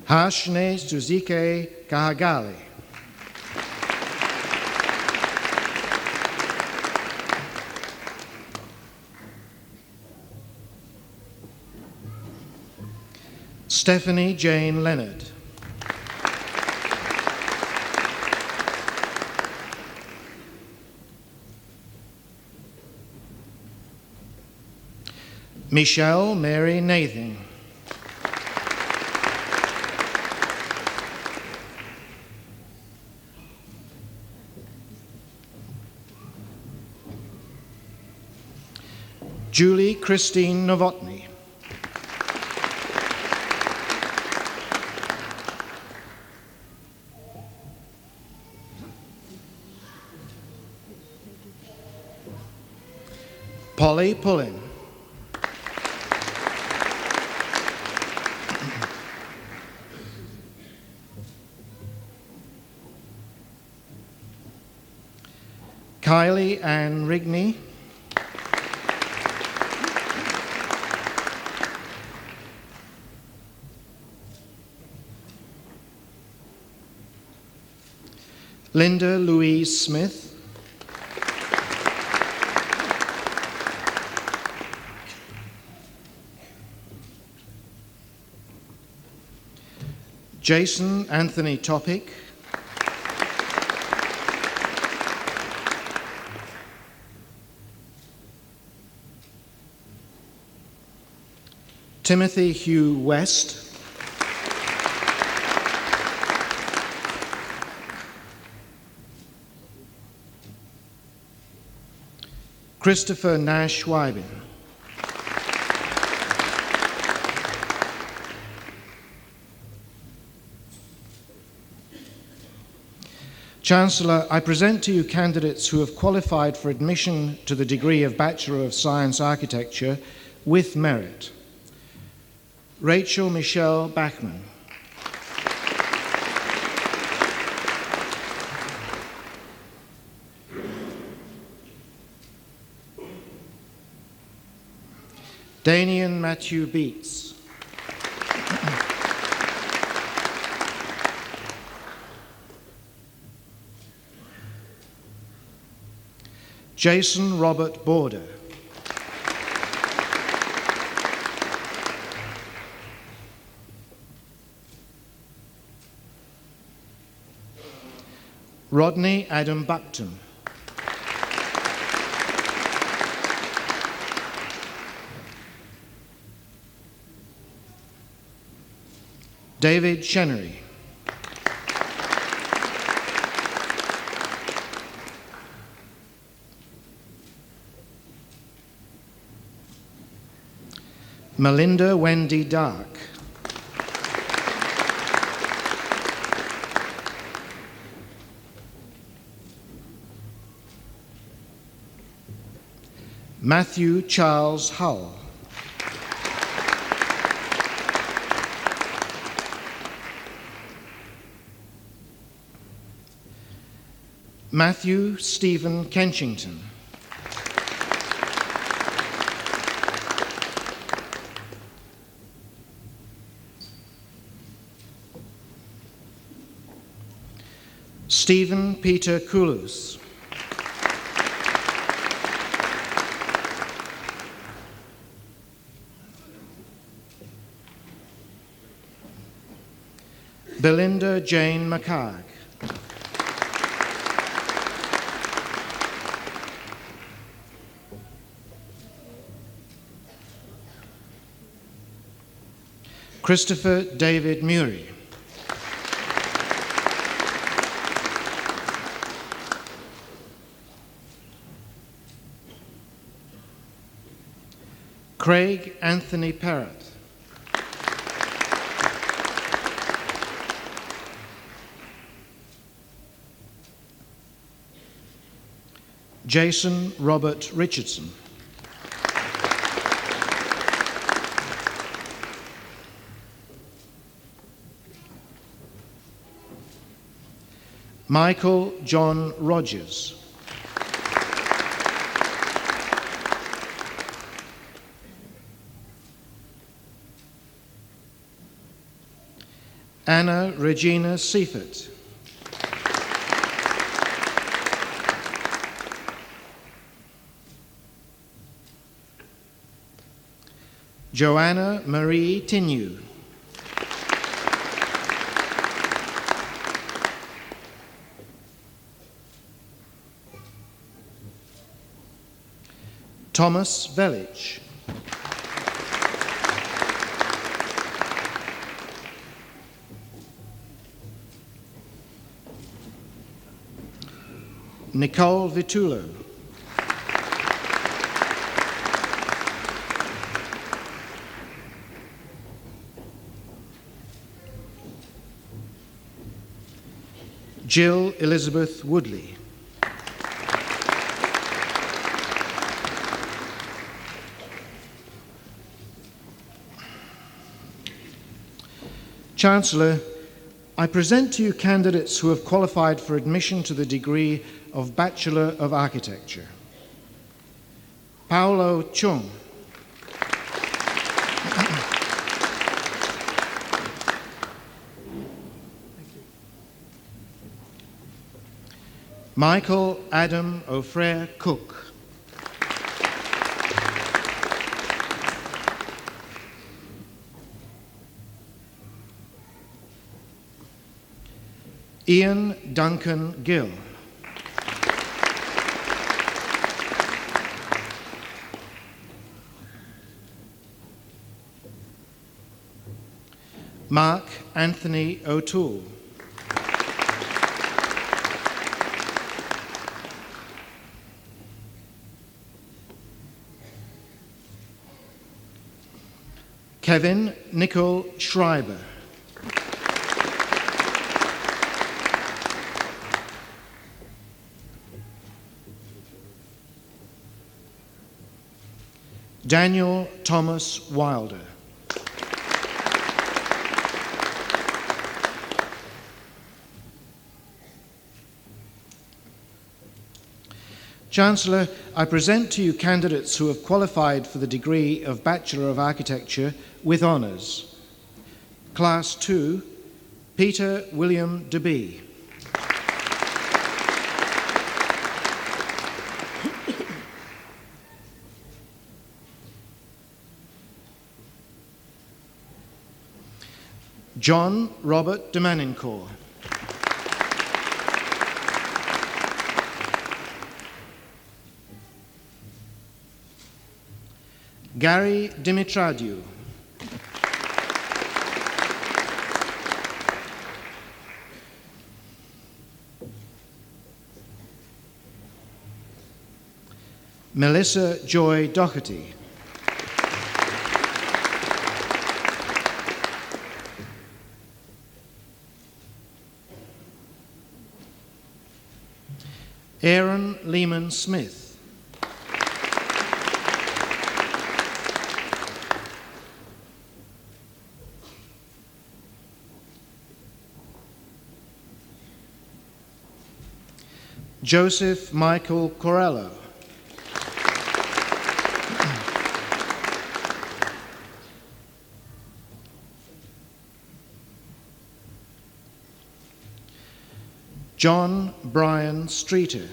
Hashne Suzike Kahagali. Stephanie Jane Leonard. Michelle Mary Nathan. Julie Christine Novotny. Polly Pullen. Kylie Ann Rigney. Linda Louise Smith. Jason Anthony Topic. Timothy Hugh West. Christopher Nash Wybin. Chancellor, I present to you candidates who have qualified for admission to the degree of Bachelor of Science Architecture with merit. Rachel Michelle Bachman. Danian Matthew Beats. Jason Robert Border. Rodney Adam Buckton. David Chenery. Melinda Wendy Dark. Matthew Charles Hull. Matthew Stephen Kenchington. Stephen Peter Koulous. Belinda Jane McCarg. Christopher David Murray. Craig Anthony Parrott. Jason Robert Richardson. Michael John Rogers. Anna Regina Seifert. Joanna Marie Tinu. Thomas Velich. Nicole Vitullo. Jill Elizabeth Woodley. Chancellor, I present to you candidates who have qualified for admission to the degree of Bachelor of Architecture. Paolo Chung. Michael Adam O'Frere Cook. Ian Duncan Gill. Mark Anthony O'Toole. Kevin Nicol Schreiber. Daniel Thomas Wilder. Chancellor, I present to you candidates who have qualified for the degree of Bachelor of Architecture with honours. Class 2, Peter William DeBee. John Robert de Manincourt. Gary Dimitradiou. Melissa Joy Doherty. Aaron Lehman Smith. Joseph Michael Corello. John Brian Streeter.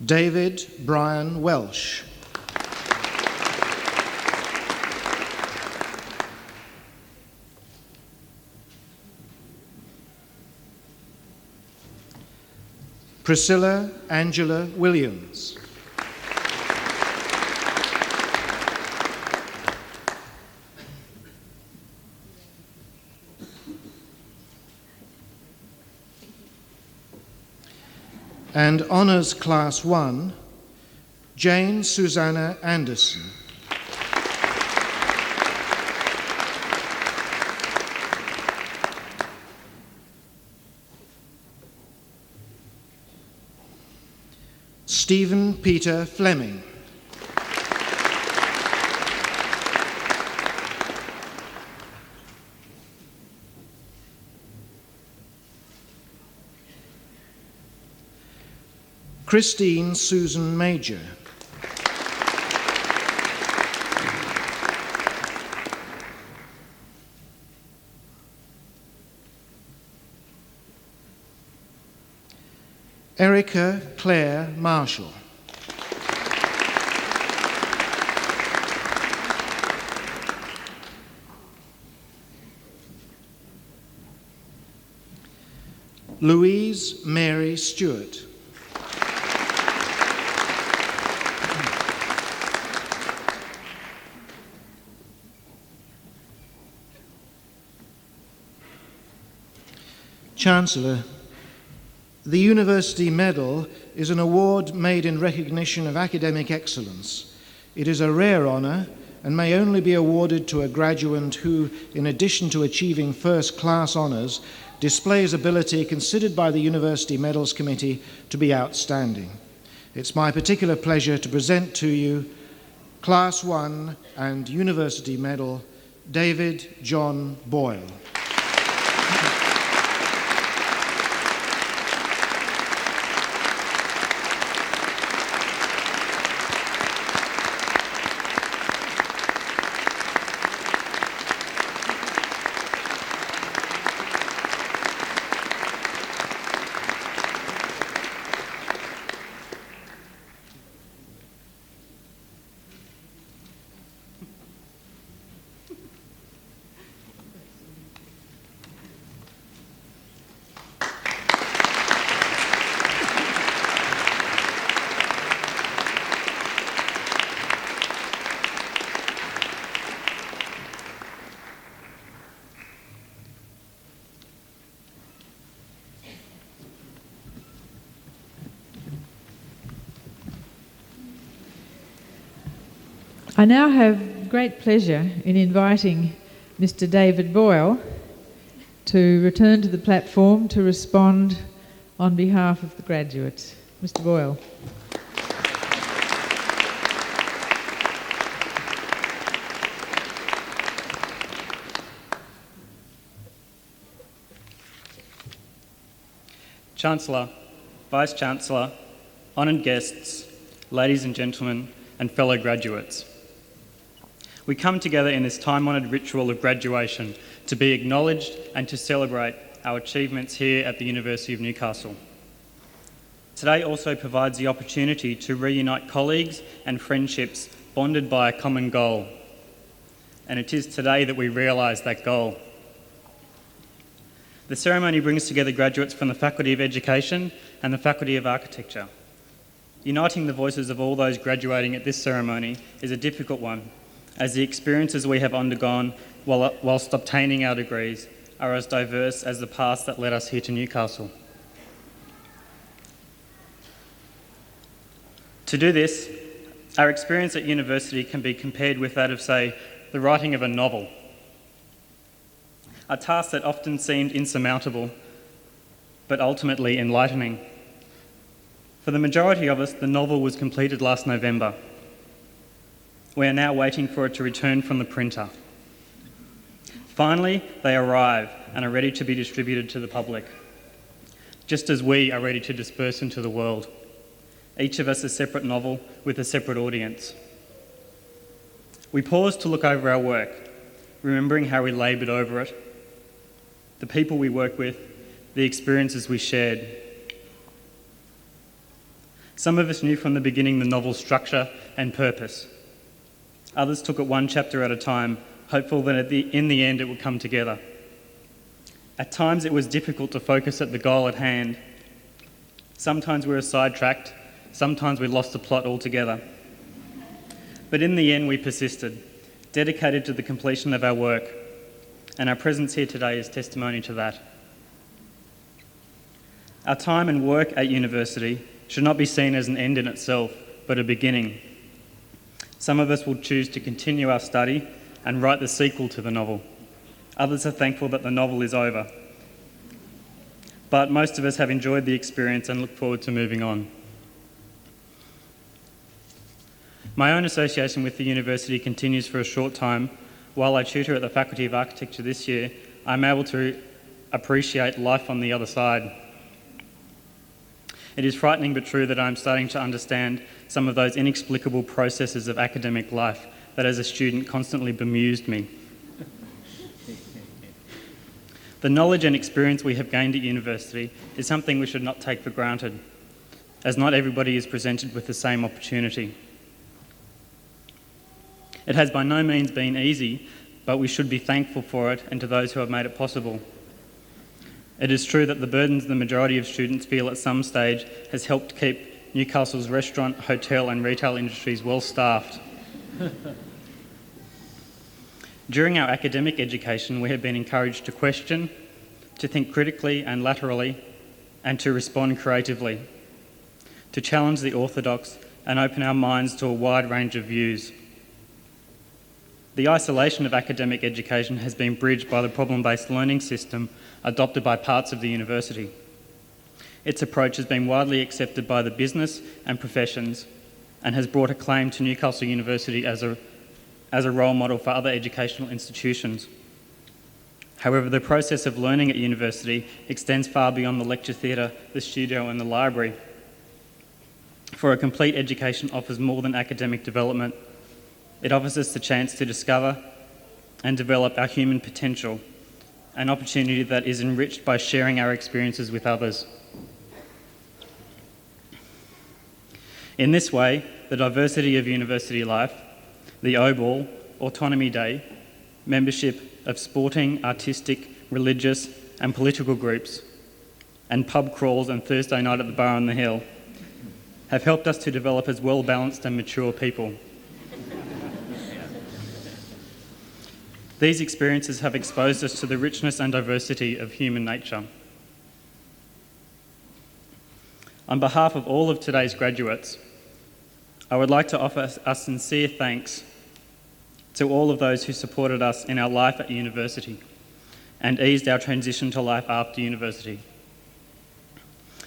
David Brian Welsh. Priscilla Angela Williams. And Honours Class 1, Jane Susanna Anderson. Stephen Peter Fleming. Christine Susan Major. Erica Claire Marshall. Louise Mary Stewart. Chancellor, the University Medal is an award made in recognition of academic excellence. It is a rare honour and may only be awarded to a graduate who, in addition to achieving first-class honours, displays ability considered by the University Medals Committee to be outstanding. It's my particular pleasure to present to you Class 1 and University Medal, David John Boyle. I now have great pleasure in inviting Mr. David Boyle to return to the platform to respond on behalf of the graduates. Mr. Boyle. Chancellor, Vice-Chancellor, honoured guests, ladies and gentlemen, and fellow graduates. We come together in this time-honoured ritual of graduation to be acknowledged and to celebrate our achievements here at the University of Newcastle. Today also provides the opportunity to reunite colleagues and friendships bonded by a common goal. And it is today that we realise that goal. The ceremony brings together graduates from the Faculty of Education and the Faculty of Architecture. Uniting the voices of all those graduating at this ceremony is a difficult one, as the experiences we have undergone whilst obtaining our degrees are as diverse as the past that led us here to Newcastle. To do this, our experience at university can be compared with that of, say, the writing of a novel, a task that often seemed insurmountable, but ultimately enlightening. For the majority of us, the novel was completed last November. We are now waiting for it to return from the printer. Finally, they arrive and are ready to be distributed to the public, just as we are ready to disperse into the world. Each of us a separate novel with a separate audience. We pause to look over our work, remembering how we laboured over it, the people we worked with, the experiences we shared. Some of us knew from the beginning the novel's structure and purpose. Others took it one chapter at a time, hopeful that in the end it would come together. At times it was difficult to focus at the goal at hand. Sometimes we were sidetracked, sometimes we lost the plot altogether. But in the end we persisted, dedicated to the completion of our work, and our presence here today is testimony to that. Our time and work at university should not be seen as an end in itself, but a beginning. Some of us will choose to continue our study and write the sequel to the novel. Others are thankful that the novel is over. But most of us have enjoyed the experience and look forward to moving on. My own association with the university continues for a short time. While I tutor at the Faculty of Architecture this year, I'm able to appreciate life on the other side. It is frightening but true that I'm starting to understand some of those inexplicable processes of academic life that as a student constantly bemused me. The knowledge and experience we have gained at university is something we should not take for granted, as not everybody is presented with the same opportunity. It has by no means been easy, but we should be thankful for it and to those who have made it possible. It is true that the burdens the majority of students feel at some stage has helped keep Newcastle's restaurant, hotel and retail industries well staffed. During our academic education, we have been encouraged to question, to think critically and laterally, and to respond creatively, to challenge the orthodox and open our minds to a wide range of views. The isolation of academic education has been bridged by the problem-based learning system adopted by parts of the university. Its approach has been widely accepted by the business and professions and has brought acclaim to Newcastle University as a role model for other educational institutions. However, the process of learning at university extends far beyond the lecture theatre, the studio and the library. For a complete education offers more than academic development. It offers us the chance to discover and develop our human potential, an opportunity that is enriched by sharing our experiences with others. In this way, the diversity of university life, the O-Ball, Autonomy Day, membership of sporting, artistic, religious and political groups, and pub crawls and Thursday night at the bar on the hill have helped us to develop as well-balanced and mature people. These experiences have exposed us to the richness and diversity of human nature. On behalf of all of today's graduates, I would like to offer our sincere thanks to all of those who supported us in our life at university and eased our transition to life after university.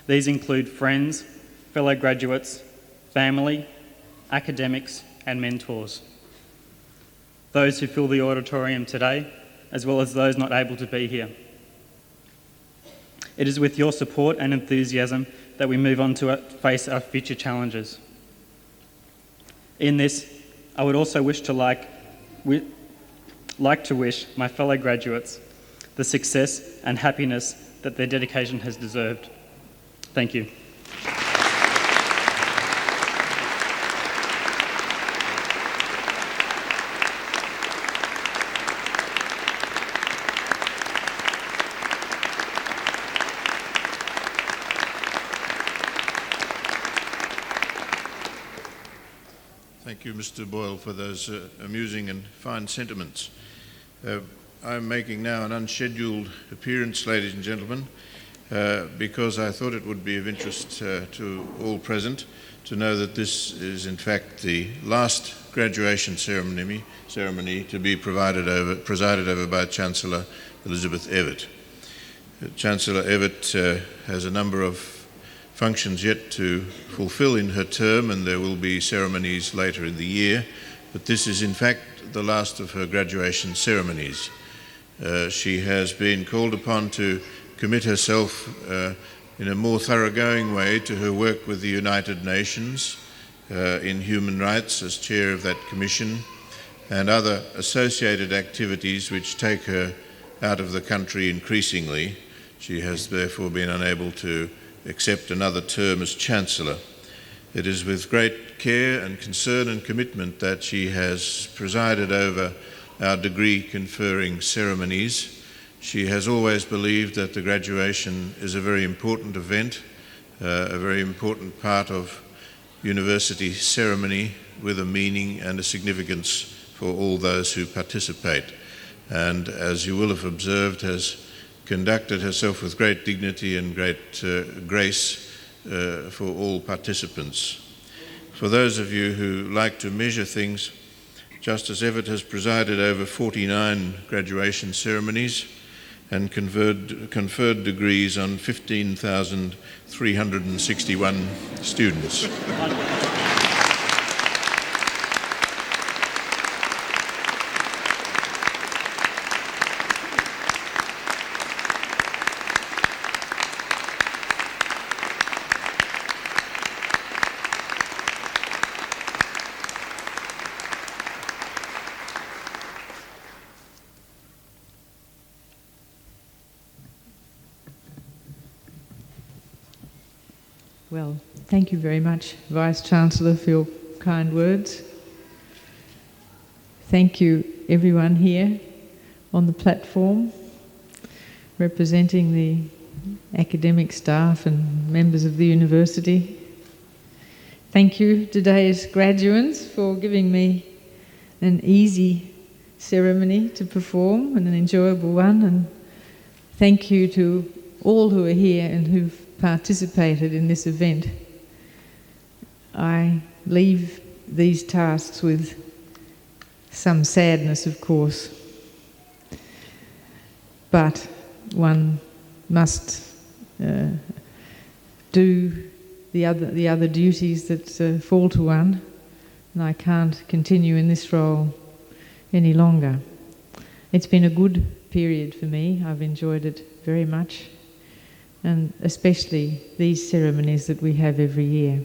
These include friends, fellow graduates, family, academics and mentors. Those who fill the auditorium today, as well as those not able to be here. It is with your support and enthusiasm that we move on to face our future challenges. In this, I would also wish to like to wish my fellow graduates the success and happiness that their dedication has deserved. Thank you. Thank you, Mr. Boyle, for those amusing and fine sentiments. I'm making now an unscheduled appearance, ladies and gentlemen, because I thought it would be of interest to all present to know that this is in fact the last graduation ceremony to be presided over by Chancellor Elizabeth Evatt. Chancellor Evatt has a number of functions yet to fulfil in her term, and there will be ceremonies later in the year, but this is in fact the last of her graduation ceremonies. She has been called upon to commit herself in a more thoroughgoing way to her work with the United Nations in human rights as chair of that commission, and other associated activities which take her out of the country increasingly. She has therefore been unable to accept another term as Chancellor. It is with great care and concern and commitment that she has presided over our degree conferring ceremonies. She has always believed that the graduation is a very important event, a very important part of university ceremony with a meaning and a significance for all those who participate. And as you will have observed, has conducted herself with great dignity and great grace for all participants. For those of you who like to measure things, Justice Evatt has presided over 49 graduation ceremonies and conferred degrees on 15,361 students. Well, thank you very much, Vice-Chancellor, for your kind words. Thank you, everyone here on the platform, representing the academic staff and members of the university. Thank you, today's graduates, for giving me an easy ceremony to perform and an enjoyable one. And thank you to all who are here and who've participated in this event. I leave these tasks with some sadness, of course, but one must do the other duties that fall to one, and I can't continue in this role any longer. It's been a good period for me. I've enjoyed it very much, and especially these ceremonies that we have every year.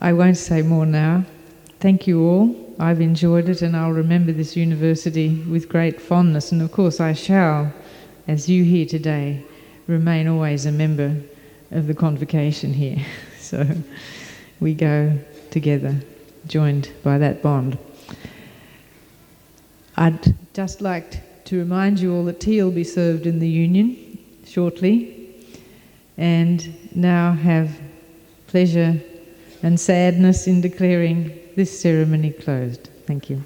I won't say more now. Thank you all. I've enjoyed it, and I'll remember this university with great fondness, and of course I shall, as you here today, remain always a member of the convocation here. So we go together, joined by that bond. I'd just like to remind you all that tea will be served in the Union shortly, and now have pleasure and sadness in declaring this ceremony closed. Thank you.